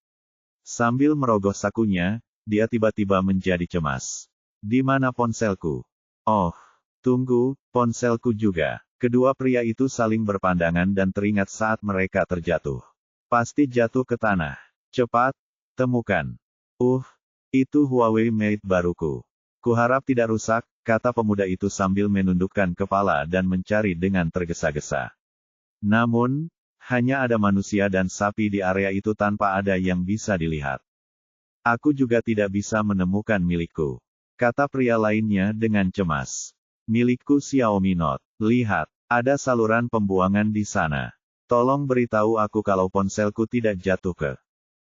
Sambil merogoh sakunya, dia tiba-tiba menjadi cemas. Di mana ponselku? Oh, tunggu, ponselku juga. Kedua pria itu saling berpandangan dan teringat saat mereka terjatuh. Pasti jatuh ke tanah. Cepat, temukan. Itu Huawei Mate baruku. Kuharap tidak rusak, kata pemuda itu sambil menundukkan kepala dan mencari dengan tergesa-gesa. Namun, hanya ada manusia dan sapi di area itu tanpa ada yang bisa dilihat. Aku juga tidak bisa menemukan milikku, kata pria lainnya dengan cemas. Milikku Xiaomi Note. Lihat, ada saluran pembuangan di sana. Tolong beritahu aku kalau ponselku tidak jatuh ke.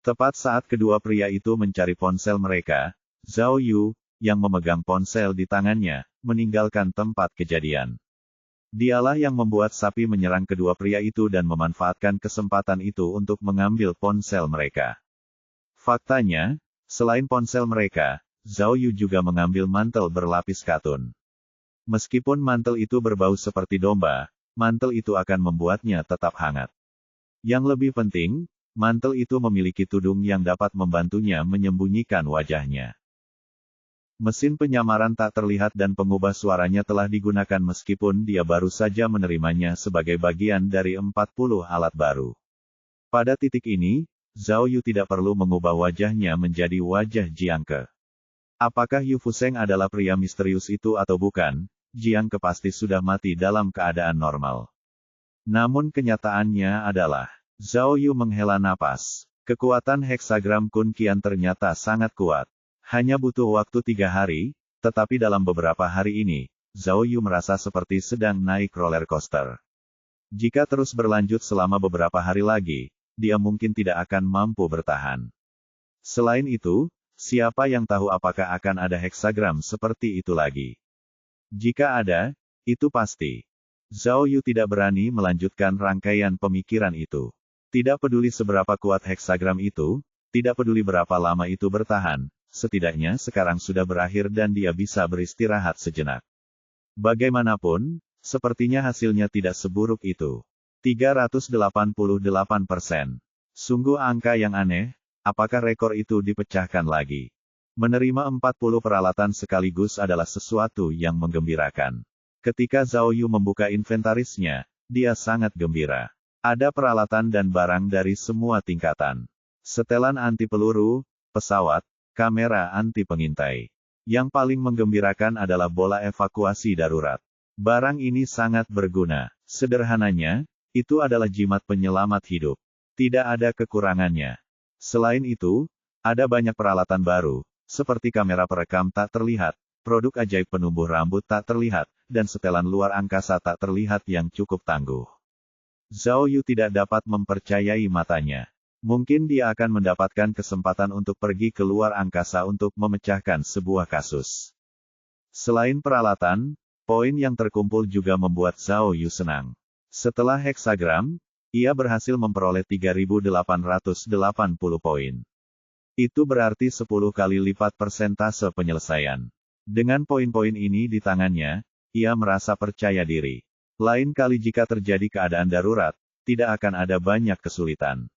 Tepat saat kedua pria itu mencari ponsel mereka, Zhao Yu, yang memegang ponsel di tangannya, meninggalkan tempat kejadian. Dialah yang membuat sapi menyerang kedua pria itu dan memanfaatkan kesempatan itu untuk mengambil ponsel mereka. Faktanya, selain ponsel mereka, Zhao Yu juga mengambil mantel berlapis katun. Meskipun mantel itu berbau seperti domba, mantel itu akan membuatnya tetap hangat. Yang lebih penting, mantel itu memiliki tudung yang dapat membantunya menyembunyikan wajahnya. Mesin penyamaran tak terlihat dan pengubah suaranya telah digunakan meskipun dia baru saja menerimanya sebagai bagian dari 40 alat baru. Pada titik ini, Zhao Yu tidak perlu mengubah wajahnya menjadi wajah Jiang Ke. Apakah Yu Fuseng adalah pria misterius itu atau bukan, Jiang Ke pasti sudah mati dalam keadaan normal. Namun kenyataannya adalah, Zhao Yu menghela napas. Kekuatan heksagram Kun Qian ternyata sangat kuat. Hanya butuh waktu 3 hari, tetapi dalam beberapa hari ini, Zhao Yu merasa seperti sedang naik roller coaster. Jika terus berlanjut selama beberapa hari lagi, dia mungkin tidak akan mampu bertahan. Selain itu, siapa yang tahu apakah akan ada heksagram seperti itu lagi? Jika ada, itu pasti. Zhao Yu tidak berani melanjutkan rangkaian pemikiran itu. Tidak peduli seberapa kuat heksagram itu, tidak peduli berapa lama itu bertahan, setidaknya sekarang sudah berakhir dan dia bisa beristirahat sejenak. Bagaimanapun, sepertinya hasilnya tidak seburuk itu. 388%. Sungguh angka yang aneh, apakah rekor itu dipecahkan lagi? Menerima 40 peralatan sekaligus adalah sesuatu yang menggembirakan. Ketika Zhao Yu membuka inventarisnya, dia sangat gembira. Ada peralatan dan barang dari semua tingkatan. Setelan anti peluru, pesawat, kamera anti pengintai. Yang paling menggembirakan adalah bola evakuasi darurat. Barang ini sangat berguna. Sederhananya, itu adalah jimat penyelamat hidup. Tidak ada kekurangannya. Selain itu, ada banyak peralatan baru, seperti kamera perekam tak terlihat, produk ajaib penumbuh rambut tak terlihat, dan setelan luar angkasa tak terlihat yang cukup tangguh. Zhao Yu tidak dapat mempercayai matanya. Mungkin dia akan mendapatkan kesempatan untuk pergi ke luar angkasa untuk memecahkan sebuah kasus. Selain peralatan, poin yang terkumpul juga membuat Zhao Yu senang. Setelah heksagram, ia berhasil memperoleh 3.880 poin. Itu berarti 10 kali lipat persentase penyelesaian. Dengan poin-poin ini di tangannya, ia merasa percaya diri. Lain kali jika terjadi keadaan darurat, tidak akan ada banyak kesulitan.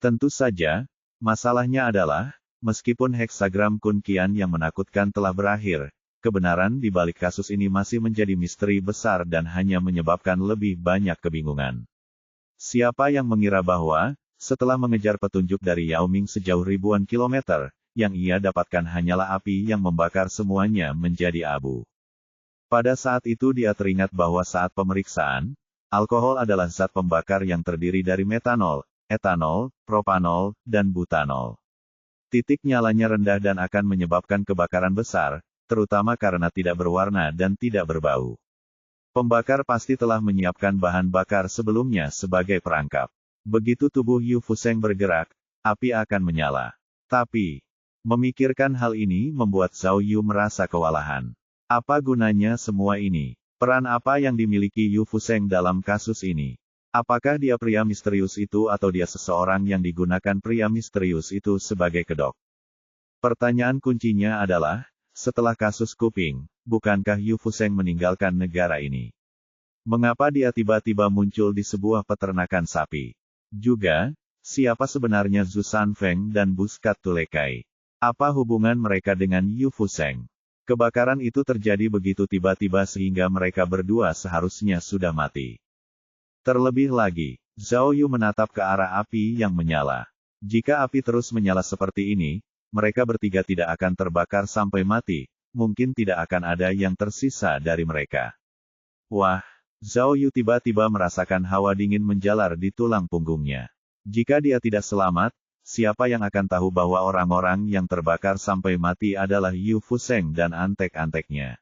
Tentu saja, masalahnya adalah, meskipun heksagram Kun Qian yang menakutkan telah berakhir, kebenaran di balik kasus ini masih menjadi misteri besar dan hanya menyebabkan lebih banyak kebingungan. Siapa yang mengira bahwa, setelah mengejar petunjuk dari Yao Ming sejauh ribuan kilometer, yang ia dapatkan hanyalah api yang membakar semuanya menjadi abu. Pada saat itu dia teringat bahwa saat pemeriksaan, alkohol adalah zat pembakar yang terdiri dari metanol, etanol, propanol, dan butanol. Titik nyalanya rendah dan akan menyebabkan kebakaran besar, terutama karena tidak berwarna dan tidak berbau. Pembakar pasti telah menyiapkan bahan bakar sebelumnya sebagai perangkap. Begitu tubuh Yu Fuseng bergerak, api akan menyala. Tapi, memikirkan hal ini membuat Zhao Yu merasa kewalahan. Apa gunanya semua ini? Peran apa yang dimiliki Yu Fuseng dalam kasus ini? Apakah dia pria misterius itu atau dia seseorang yang digunakan pria misterius itu sebagai kedok? Pertanyaan kuncinya adalah, setelah kasus Kuping, bukankah Yu Fuseng meninggalkan negara ini? Mengapa dia tiba-tiba muncul di sebuah peternakan sapi? Juga, siapa sebenarnya Zhu Sanfeng dan Buskat Tulekai? Apa hubungan mereka dengan Yu Fuseng? Kebakaran itu terjadi begitu tiba-tiba sehingga mereka berdua seharusnya sudah mati. Terlebih lagi, Zhao Yu menatap ke arah api yang menyala. Jika api terus menyala seperti ini, mereka bertiga tidak akan terbakar sampai mati, mungkin tidak akan ada yang tersisa dari mereka. Wah, Zhao Yu tiba-tiba merasakan hawa dingin menjalar di tulang punggungnya. Jika dia tidak selamat, siapa yang akan tahu bahwa orang-orang yang terbakar sampai mati adalah Yu Fuseng dan antek-anteknya.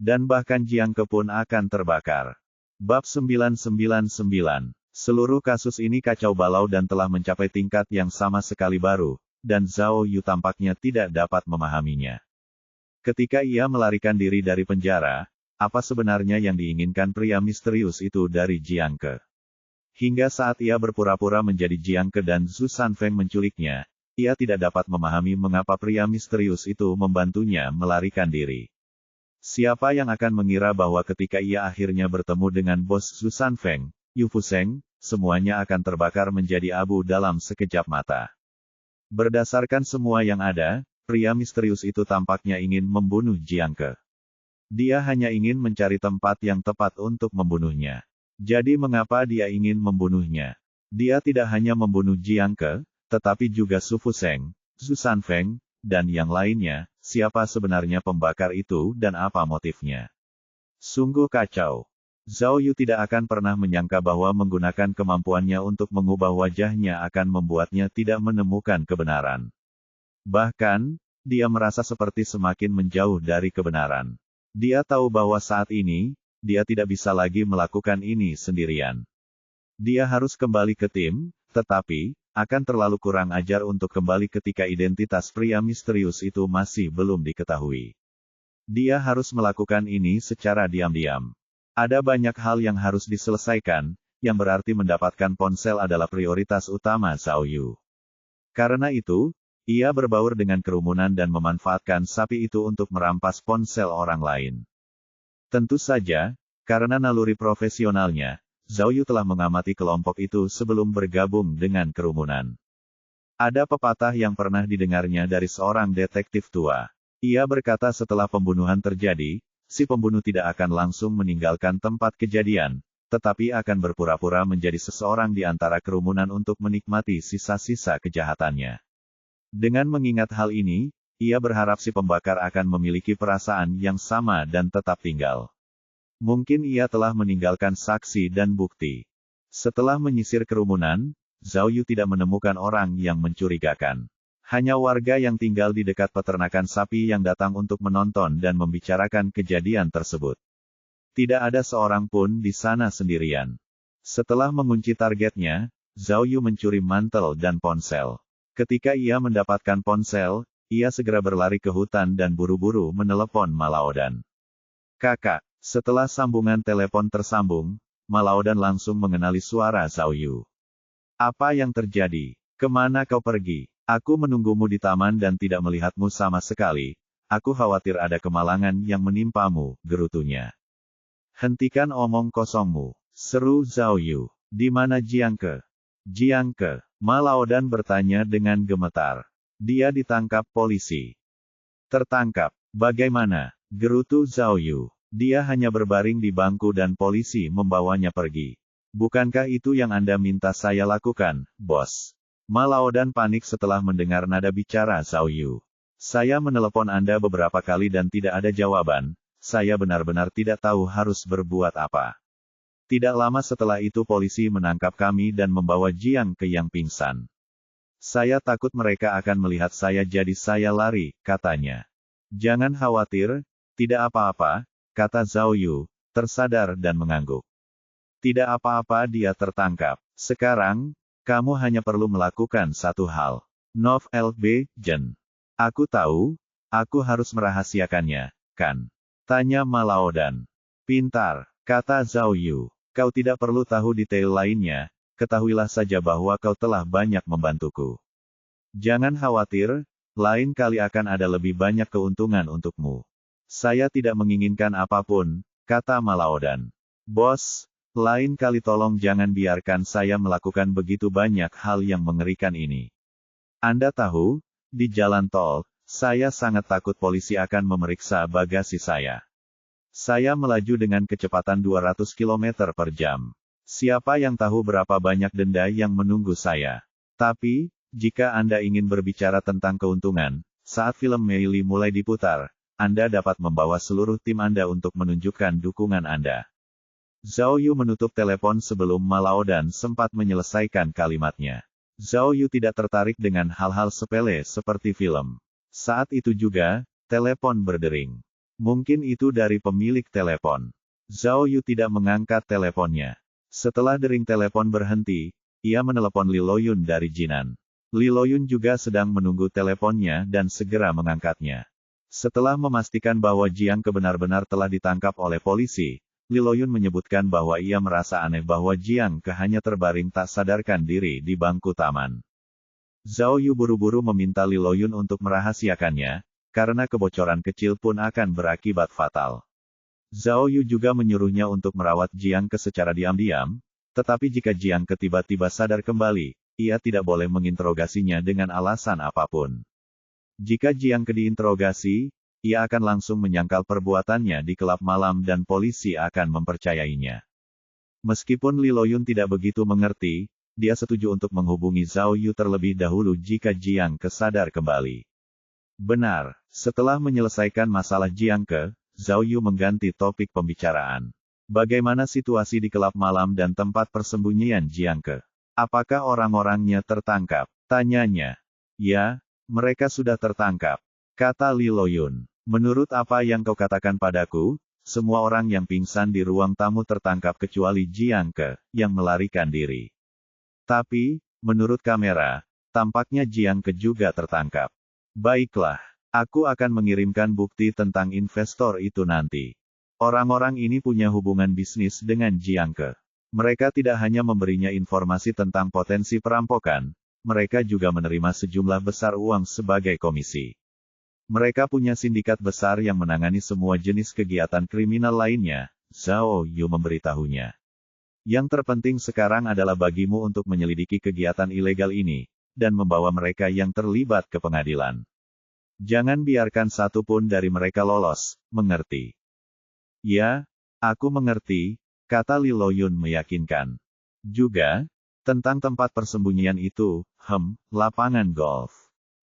Dan bahkan Jiang Ke pun akan terbakar. Bab 999. Seluruh kasus ini kacau balau dan telah mencapai tingkat yang sama sekali baru, dan Zhao Yu tampaknya tidak dapat memahaminya. Ketika ia melarikan diri dari penjara, apa sebenarnya yang diinginkan pria misterius itu dari Jiang Ke? Hingga saat ia berpura-pura menjadi Jiang Ke dan Zhu Sanfeng menculiknya, ia tidak dapat memahami mengapa pria misterius itu membantunya melarikan diri. Siapa yang akan mengira bahwa ketika ia akhirnya bertemu dengan bos Zhu Sanfeng, Yu Fuseng, semuanya akan terbakar menjadi abu dalam sekejap mata. Berdasarkan semua yang ada, pria misterius itu tampaknya ingin membunuh Jiang Ke. Dia hanya ingin mencari tempat yang tepat untuk membunuhnya. Jadi mengapa dia ingin membunuhnya? Dia tidak hanya membunuh Jiang Ke, tetapi juga Su Fuseng, Zhu Sanfeng, dan yang lainnya. Siapa sebenarnya pembakar itu dan apa motifnya? Sungguh kacau. Zhao Yu tidak akan pernah menyangka bahwa menggunakan kemampuannya untuk mengubah wajahnya akan membuatnya tidak menemukan kebenaran. Bahkan, dia merasa seperti semakin menjauh dari kebenaran. Dia tahu bahwa saat ini, dia tidak bisa lagi melakukan ini sendirian. Dia harus kembali ke tim, tetapi, akan terlalu kurang ajar untuk kembali ketika identitas pria misterius itu masih belum diketahui. Dia harus melakukan ini secara diam-diam. Ada banyak hal yang harus diselesaikan, yang berarti mendapatkan ponsel adalah prioritas utama Zhao Yu. Karena itu, ia berbaur dengan kerumunan dan memanfaatkan sapi itu untuk merampas ponsel orang lain. Tentu saja, karena naluri profesionalnya, Zhao Yu telah mengamati kelompok itu sebelum bergabung dengan kerumunan. Ada pepatah yang pernah didengarnya dari seorang detektif tua. Ia berkata setelah pembunuhan terjadi, si pembunuh tidak akan langsung meninggalkan tempat kejadian, tetapi akan berpura-pura menjadi seseorang di antara kerumunan untuk menikmati sisa-sisa kejahatannya. Dengan mengingat hal ini, ia berharap si pembakar akan memiliki perasaan yang sama dan tetap tinggal. Mungkin ia telah meninggalkan saksi dan bukti. Setelah menyisir kerumunan, Zhao Yu tidak menemukan orang yang mencurigakan. Hanya warga yang tinggal di dekat peternakan sapi yang datang untuk menonton dan membicarakan kejadian tersebut. Tidak ada seorang pun di sana sendirian. Setelah mengunci targetnya, Zhao Yu mencuri mantel dan ponsel. Ketika ia mendapatkan ponsel, ia segera berlari ke hutan dan buru-buru menelepon Malaodan. Kakak, setelah sambungan telepon tersambung, Malaodan langsung mengenali suara Zhao Yu. Apa yang terjadi? Kemana kau pergi? Aku menunggumu di taman dan tidak melihatmu sama sekali. Aku khawatir ada kemalangan yang menimpamu, gerutunya. Hentikan omong kosongmu, seru Zhao Yu. Di mana Jiang Ke? Jiang Ke? Malaodan bertanya dengan gemetar. Dia ditangkap polisi. Tertangkap? Bagaimana? Gerutu Zhao Yu. Dia hanya berbaring di bangku dan polisi membawanya pergi. Bukankah itu yang Anda minta saya lakukan, bos? Malaodan panik setelah mendengar nada bicara Zhao Yu. Saya menelepon Anda beberapa kali dan tidak ada jawaban, saya benar-benar tidak tahu harus berbuat apa. Tidak lama setelah itu polisi menangkap kami dan membawa Jiang Ke yang pingsan. Saya takut mereka akan melihat saya jadi saya lari, katanya. Jangan khawatir, tidak apa-apa, kata Zhao Yu, tersadar dan mengangguk. Tidak apa-apa dia tertangkap. Sekarang, kamu hanya perlu melakukan satu hal. Nov LB, Jen. Aku tahu, aku harus merahasiakannya, kan? Tanya Malaodan. Pintar, kata Zhao Yu. Kau tidak perlu tahu detail lainnya, ketahuilah saja bahwa kau telah banyak membantuku. Jangan khawatir, lain kali akan ada lebih banyak keuntungan untukmu. Saya tidak menginginkan apapun, kata Malaodan. Bos, lain kali tolong jangan biarkan saya melakukan begitu banyak hal yang mengerikan ini. Anda tahu, di jalan tol, saya sangat takut polisi akan memeriksa bagasi saya. Saya melaju dengan kecepatan 200 km per jam. Siapa yang tahu berapa banyak denda yang menunggu saya? Tapi, jika Anda ingin berbicara tentang keuntungan, saat film Meili mulai diputar, Anda dapat membawa seluruh tim Anda untuk menunjukkan dukungan Anda. Zhao Yu menutup telepon sebelum Malaodan sempat menyelesaikan kalimatnya. Zhao Yu tidak tertarik dengan hal-hal sepele seperti film. Saat itu juga, telepon berdering. Mungkin itu dari pemilik telepon. Zhao Yu tidak mengangkat teleponnya. Setelah dering telepon berhenti, ia menelepon Li Loyun dari Jinan. Li Loyun juga sedang menunggu teleponnya dan segera mengangkatnya. Setelah memastikan bahwa Jiang Ke benar-benar telah ditangkap oleh polisi, Li Loyun menyebutkan bahwa ia merasa aneh bahwa Jiang Ke hanya terbaring tak sadarkan diri di bangku taman. Zhao Yu buru-buru meminta Li Loyun untuk merahasiakannya, karena kebocoran kecil pun akan berakibat fatal. Zhao Yu juga menyuruhnya untuk merawat Jiang Ke secara diam-diam, Tetapi jika Jiang Ke tiba-tiba sadar kembali, ia tidak boleh menginterogasinya dengan alasan apapun. Jika Jiang Ke diinterogasi, ia akan langsung menyangkal perbuatannya di kelab malam dan polisi akan mempercayainya. Meskipun Li Loyun tidak begitu mengerti, dia setuju untuk menghubungi Zhao Yu terlebih dahulu jika Jiang Ke sadar kembali. Benar, setelah menyelesaikan masalah Jiang Ke, Zhao Yu mengganti topik pembicaraan. Bagaimana situasi di kelab malam dan tempat persembunyian Jiang Ke? Apakah orang-orangnya tertangkap? Tanyanya. Ya, mereka sudah tertangkap, kata Li Loyun. Menurut apa yang kau katakan padaku, semua orang yang pingsan di ruang tamu tertangkap kecuali Jiang Ke, yang melarikan diri. Tapi, menurut kamera, tampaknya Jiang Ke juga tertangkap. Baiklah, aku akan mengirimkan bukti tentang investor itu nanti. Orang-orang ini punya hubungan bisnis dengan Jiang Ke. Mereka tidak hanya memberinya informasi tentang potensi perampokan, mereka juga menerima sejumlah besar uang sebagai komisi. Mereka punya sindikat besar yang menangani semua jenis kegiatan kriminal lainnya, Zhao Yu memberitahunya. Yang terpenting sekarang adalah bagimu untuk menyelidiki kegiatan ilegal ini, dan membawa mereka yang terlibat ke pengadilan. Jangan biarkan satu pun dari mereka lolos, mengerti? Ya, aku mengerti, kata Li Loyun meyakinkan. Juga, tentang tempat persembunyian itu, lapangan golf.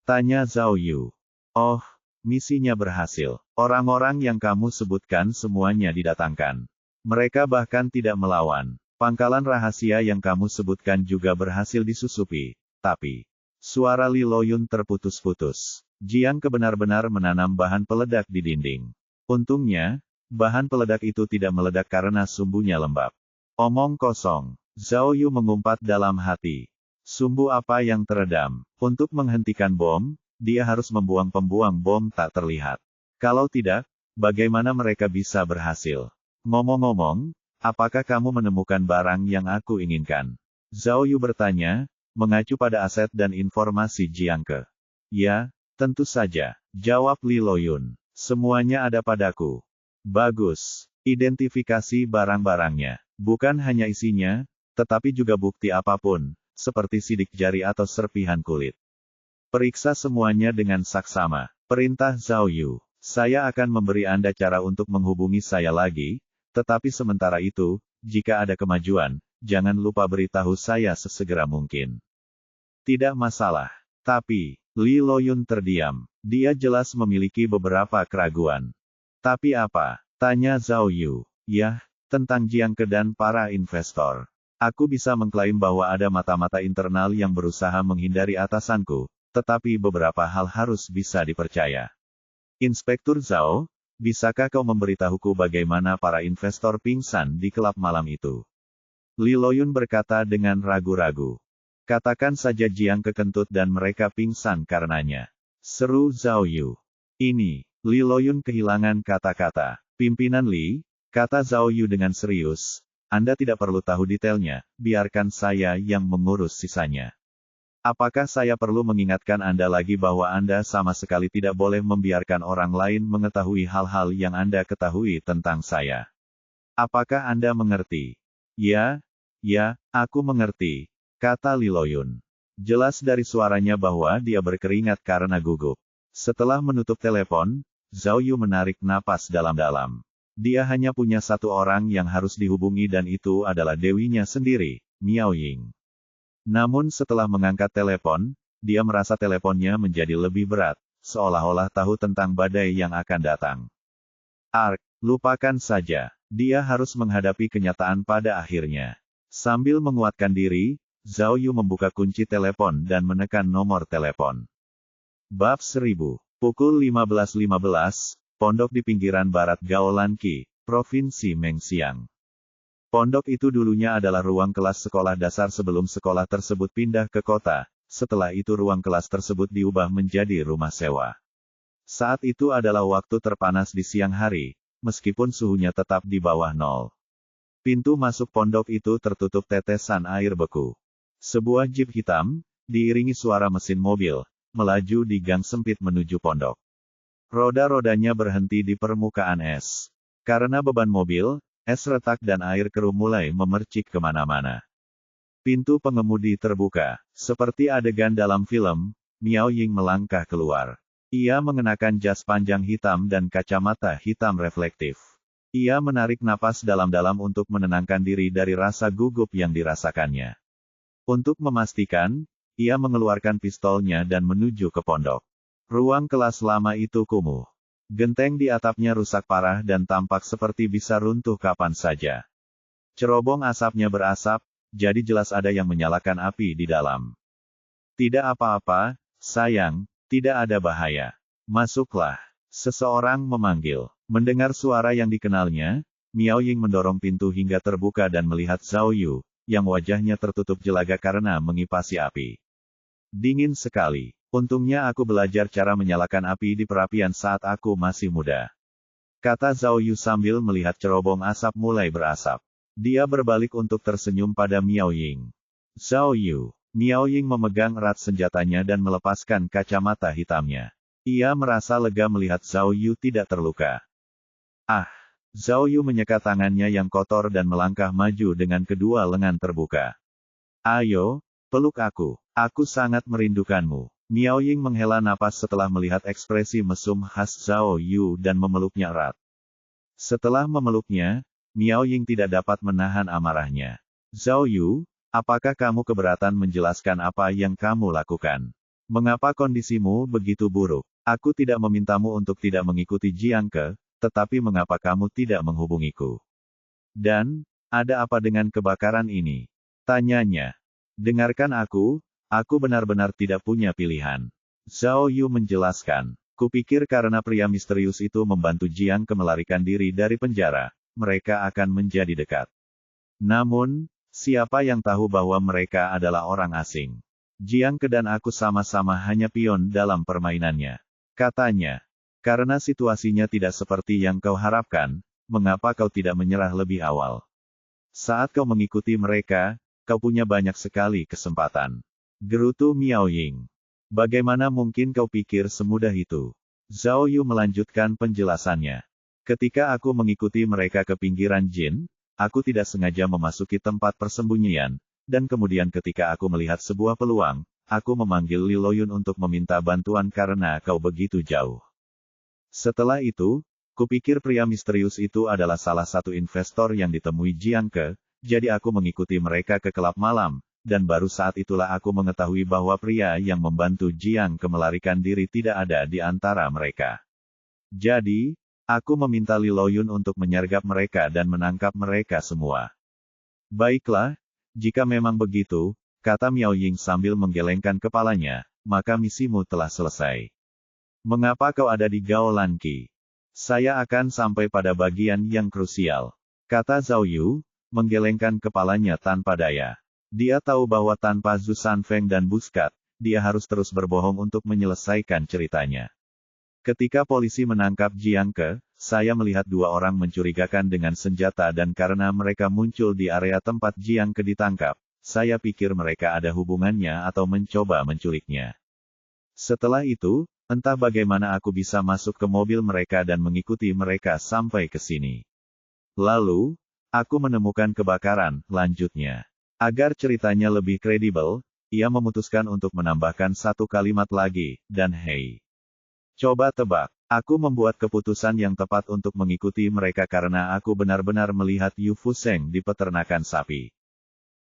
Tanya Zhao Yu. Oh, misinya berhasil. Orang-orang yang kamu sebutkan semuanya didatangkan. Mereka bahkan tidak melawan. Pangkalan rahasia yang kamu sebutkan juga berhasil disusupi. Tapi, suara Li Loyun terputus-putus. Jiang Ke benar-benar menanam bahan peledak di dinding. Untungnya, bahan peledak itu tidak meledak karena sumbunya lembab. Omong kosong. Zhao Yu mengumpat dalam hati. Sumbu apa yang teredam? Untuk menghentikan bom, dia harus membuang pembuang bom tak terlihat. Kalau tidak, bagaimana mereka bisa berhasil? Ngomong-ngomong, apakah kamu menemukan barang yang aku inginkan? Zhao Yu bertanya, mengacu pada aset dan informasi Jiang Ke. Ya, tentu saja, jawab Li Loyun. Semuanya ada padaku. Bagus. Identifikasi barang-barangnya. Bukan hanya isinya, tetapi juga bukti apapun, seperti sidik jari atau serpihan kulit. Periksa semuanya dengan saksama. Perintah Zhao Yu. Saya akan memberi Anda cara untuk menghubungi saya lagi, tetapi sementara itu, jika ada kemajuan, jangan lupa beritahu saya sesegera mungkin. Tidak masalah. Tapi, Li Loyun terdiam. Dia jelas memiliki beberapa keraguan. Tapi apa? Tanya Zhao Yu. Yah, tentang Jiang Ke dan para investor. Aku bisa mengklaim bahwa ada mata-mata internal yang berusaha menghindari atasanku, tetapi beberapa hal harus bisa dipercaya. Inspektur Zhao, bisakah kau memberitahuku bagaimana para investor pingsan di kelab malam itu? Li Loyun berkata dengan ragu-ragu. Katakan saja Jiang Ke kentut dan mereka pingsan karenanya. Seru Zhao Yu. Ini, Li Loyun kehilangan kata-kata. Pimpinan Li, kata Zhao Yu dengan serius, Anda tidak perlu tahu detailnya, biarkan saya yang mengurus sisanya. Apakah saya perlu mengingatkan Anda lagi bahwa Anda sama sekali tidak boleh membiarkan orang lain mengetahui hal-hal yang Anda ketahui tentang saya? Apakah Anda mengerti? Ya, aku mengerti, kata Li Loyun. Jelas dari suaranya bahwa dia berkeringat karena gugup. Setelah menutup telepon, Zhao Yu menarik napas dalam-dalam. Dia hanya punya satu orang yang harus dihubungi dan itu adalah dewinya sendiri, Miao Ying. Namun setelah mengangkat telepon, dia merasa teleponnya menjadi lebih berat, seolah-olah tahu tentang badai yang akan datang. Lupakan saja. Dia harus menghadapi kenyataan pada akhirnya. Sambil menguatkan diri, Zhao Yu membuka kunci telepon dan menekan nomor telepon. Bab 1000. Pukul 15.15, pondok di pinggiran barat Gaolanqi, Provinsi Mengxiang. Pondok itu dulunya adalah ruang kelas sekolah dasar sebelum sekolah tersebut pindah ke kota, setelah itu ruang kelas tersebut diubah menjadi rumah sewa. Saat itu adalah waktu terpanas di siang hari, meskipun suhunya tetap di bawah nol. Pintu masuk pondok itu tertutup tetesan air beku. Sebuah jeep hitam, diiringi suara mesin mobil, melaju di gang sempit menuju pondok. Roda-rodanya berhenti di permukaan es. Karena beban mobil, es retak dan air keruh mulai memercik kemana-mana. Pintu pengemudi terbuka. Seperti adegan dalam film, Miao Ying melangkah keluar. Ia mengenakan jas panjang hitam dan kacamata hitam reflektif. Ia menarik napas dalam-dalam untuk menenangkan diri dari rasa gugup yang dirasakannya. Untuk memastikan, ia mengeluarkan pistolnya dan menuju ke pondok. Ruang kelas lama itu kumuh. Genteng di atapnya rusak parah dan tampak seperti bisa runtuh kapan saja. Cerobong asapnya berasap, jadi jelas ada yang menyalakan api di dalam. Tidak apa-apa, sayang, tidak ada bahaya. Masuklah. Seseorang memanggil. Mendengar suara yang dikenalnya, Miao Ying mendorong pintu hingga terbuka dan melihat Zhao Yu, yang wajahnya tertutup jelaga karena mengipasi api. Dingin sekali. Untungnya aku belajar cara menyalakan api di perapian saat aku masih muda. Kata Zhao Yu sambil melihat cerobong asap mulai berasap. Dia berbalik untuk tersenyum pada Miao Ying. Zhao Yu. Miao Ying memegang erat senjatanya dan melepaskan kacamata hitamnya. Ia merasa lega melihat Zhao Yu tidak terluka. Ah! Zhao Yu menyeka tangannya yang kotor dan melangkah maju dengan kedua lengan terbuka. Ayo, peluk aku. Aku sangat merindukanmu. Miao Ying menghela napas setelah melihat ekspresi mesum khas Zhao Yu dan memeluknya erat. Setelah memeluknya, Miao Ying tidak dapat menahan amarahnya. Zhao Yu, apakah kamu keberatan menjelaskan apa yang kamu lakukan? Mengapa kondisimu begitu buruk? Aku tidak memintamu untuk tidak mengikuti Jiang Ke, tetapi mengapa kamu tidak menghubungiku? Dan, ada apa dengan kebakaran ini? Tanyanya. Dengarkan aku benar-benar tidak punya pilihan. Zhao Yu menjelaskan. Kupikir karena pria misterius itu membantu Jiang Ke melarikan diri dari penjara, mereka akan menjadi dekat. Namun, siapa yang tahu bahwa mereka adalah orang asing? Jiang Ke dan aku sama-sama hanya pion dalam permainannya. Katanya. Karena situasinya tidak seperti yang kau harapkan, mengapa kau tidak menyerah lebih awal? Saat kau mengikuti mereka, kau punya banyak sekali kesempatan. Gerutu Miao Ying. Bagaimana mungkin kau pikir semudah itu? Zhao Yu melanjutkan penjelasannya. Ketika aku mengikuti mereka ke pinggiran Jin, aku tidak sengaja memasuki tempat persembunyian, dan kemudian ketika aku melihat sebuah peluang, aku memanggil Li Loyun untuk meminta bantuan karena kau begitu jauh. Setelah itu, kupikir pria misterius itu adalah salah satu investor yang ditemui Jiang Ke, jadi aku mengikuti mereka ke klub malam, dan baru saat itulah aku mengetahui bahwa pria yang membantu Jiang Ke melarikan diri tidak ada di antara mereka. Jadi, aku meminta Li Loyun untuk menyergap mereka dan menangkap mereka semua. Baiklah, jika memang begitu, kata Miao Ying sambil menggelengkan kepalanya, maka misimu telah selesai. Mengapa kau ada di Gao Lanqi? Saya akan sampai pada bagian yang krusial. Kata Zhao Yu, menggelengkan kepalanya tanpa daya. Dia tahu bahwa tanpa Zhu Sanfeng dan Buskat, dia harus terus berbohong untuk menyelesaikan ceritanya. Ketika polisi menangkap Jiang Ke, saya melihat dua orang mencurigakan dengan senjata dan karena mereka muncul di area tempat Jiang Ke ditangkap, saya pikir mereka ada hubungannya atau mencoba menculiknya. Setelah itu, entah bagaimana aku bisa masuk ke mobil mereka dan mengikuti mereka sampai ke sini. Lalu, aku menemukan kebakaran, lanjutnya. Agar ceritanya lebih kredibel, ia memutuskan untuk menambahkan satu kalimat lagi, dan hei. Coba tebak, aku membuat keputusan yang tepat untuk mengikuti mereka karena aku benar-benar melihat Yu Fuseng di peternakan sapi.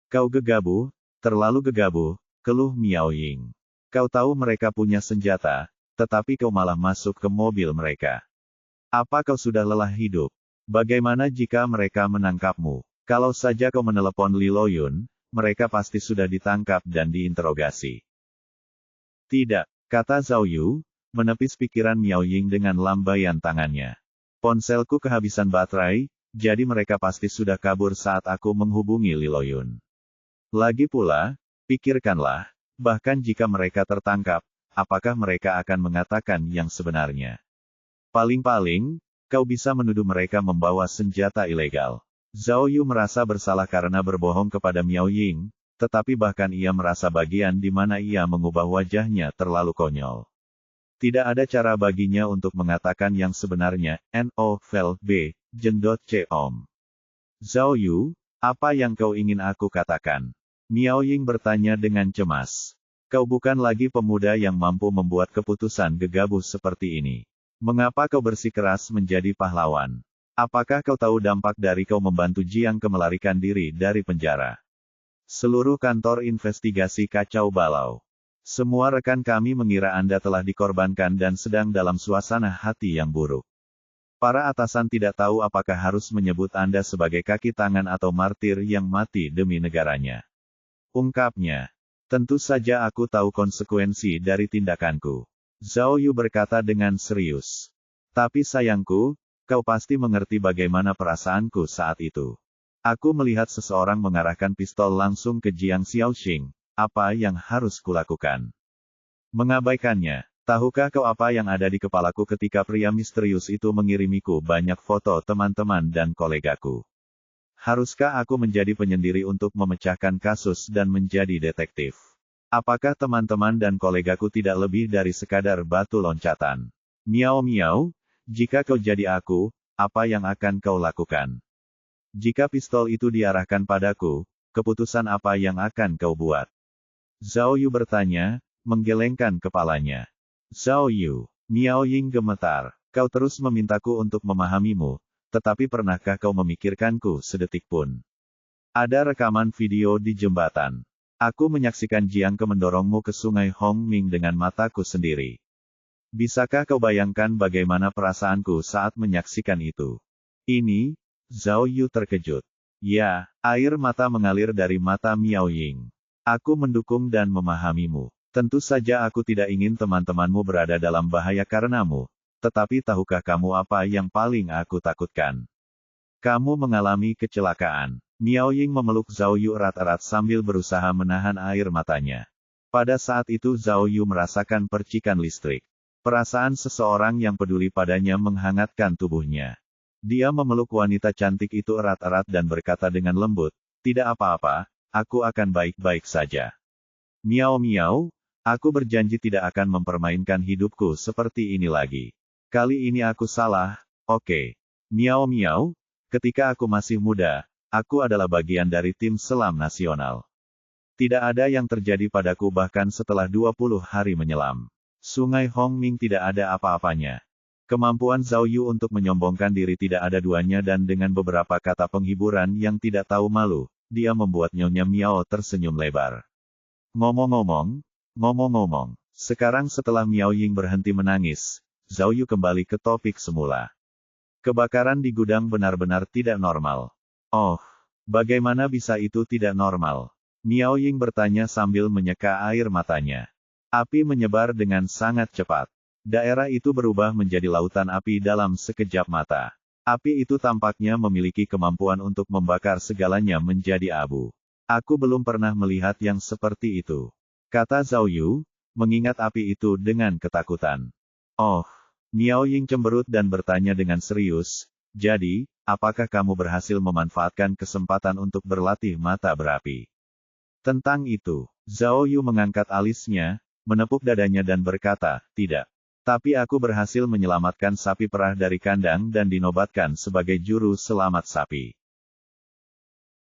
Kau gegabah, terlalu gegabah, keluh Miao Ying. Kau tahu mereka punya senjata, tetapi kau malah masuk ke mobil mereka. Apa kau sudah lelah hidup? Bagaimana jika mereka menangkapmu? Kalau saja kau menelepon Li Loyun, mereka pasti sudah ditangkap dan diinterogasi. Tidak, kata Zhao Yu, menepis pikiran Miao Ying dengan lambaian tangannya. Ponselku kehabisan baterai, jadi mereka pasti sudah kabur saat aku menghubungi Li Loyun. Lagi pula, pikirkanlah, bahkan jika mereka tertangkap, apakah mereka akan mengatakan yang sebenarnya? Paling-paling, kau bisa menuduh mereka membawa senjata ilegal. Zhao Yu merasa bersalah karena berbohong kepada Miao Ying, tetapi bahkan ia merasa bagian di mana ia mengubah wajahnya terlalu konyol. Tidak ada cara baginya untuk mengatakan yang sebenarnya, N.O. Vel B. Jendot C. Om. Zhao Yu, apa yang kau ingin aku katakan? Miao Ying bertanya dengan cemas. Kau bukan lagi pemuda yang mampu membuat keputusan gegabah seperti ini. Mengapa kau bersikeras menjadi pahlawan? Apakah kau tahu dampak dari kau membantu Jiang Ke melarikan diri dari penjara? Seluruh kantor investigasi kacau balau. Semua rekan kami mengira Anda telah dikorbankan dan sedang dalam suasana hati yang buruk. Para atasan tidak tahu apakah harus menyebut Anda sebagai kaki tangan atau martir yang mati demi negaranya. Ungkapnya. Tentu saja aku tahu konsekuensi dari tindakanku. Zhao Yu berkata dengan serius. Tapi sayangku, kau pasti mengerti bagaimana perasaanku saat itu. Aku melihat seseorang mengarahkan pistol langsung ke Jiang Xiaoxing. Apa yang harus kulakukan? Mengabaikannya. Tahukah kau apa yang ada di kepalaku ketika pria misterius itu mengirimiku banyak foto teman-teman dan kolegaku? Haruskah aku menjadi penyendiri untuk memecahkan kasus dan menjadi detektif? Apakah teman-teman dan kolegaku tidak lebih dari sekadar batu loncatan? Miao, jika kau jadi aku, apa yang akan kau lakukan? Jika pistol itu diarahkan padaku, keputusan apa yang akan kau buat? Zhao Yu bertanya, menggelengkan kepalanya. Zhao Yu, Miao Ying gemetar. Kau terus memintaku untuk memahamimu, tetapi pernahkah kau memikirkanku sedetik pun? Ada rekaman video di jembatan. Aku menyaksikan Jiang Ke mendorongmu ke sungai Hongming dengan mataku sendiri. Bisakah kau bayangkan bagaimana perasaanku saat menyaksikan itu? Ini, Zhao Yu terkejut. Ya, air mata mengalir dari mata Miao Ying. Aku mendukung dan memahamimu. Tentu saja aku tidak ingin teman-temanmu berada dalam bahaya karenamu. Tetapi tahukah kamu apa yang paling aku takutkan? Kamu mengalami kecelakaan. Miao Ying memeluk Zhao Yu erat-erat sambil berusaha menahan air matanya. Pada saat itu Zhao Yu merasakan percikan listrik. Perasaan seseorang yang peduli padanya menghangatkan tubuhnya. Dia memeluk wanita cantik itu erat-erat dan berkata dengan lembut, "Tidak apa-apa, aku akan baik-baik saja." Miao, aku berjanji tidak akan mempermainkan hidupku seperti ini lagi. Kali ini aku salah, oke. Miao, ketika aku masih muda, aku adalah bagian dari tim selam nasional. Tidak ada yang terjadi padaku bahkan setelah 20 hari menyelam. Sungai Hongming tidak ada apa-apanya. Kemampuan Zhao Yu untuk menyombongkan diri tidak ada duanya dan dengan beberapa kata penghiburan yang tidak tahu malu, dia membuat Nyonya Miao tersenyum lebar. Ngomong-ngomong, sekarang setelah Miao Ying berhenti menangis, Zhao Yu kembali ke topik semula. Kebakaran di gudang benar-benar tidak normal. Oh, bagaimana bisa itu tidak normal? Miao Ying bertanya sambil menyeka air matanya. Api menyebar dengan sangat cepat. Daerah itu berubah menjadi lautan api dalam sekejap mata. Api itu tampaknya memiliki kemampuan untuk membakar segalanya menjadi abu. Aku belum pernah melihat yang seperti itu. Kata Zhao Yu, mengingat api itu dengan ketakutan. Oh. Miao Ying cemberut dan bertanya dengan serius, jadi, apakah kamu berhasil memanfaatkan kesempatan untuk berlatih mata berapi? Tentang itu, Zhao Yu mengangkat alisnya, menepuk dadanya dan berkata, tidak. Tapi aku berhasil menyelamatkan sapi perah dari kandang dan dinobatkan sebagai juru selamat sapi.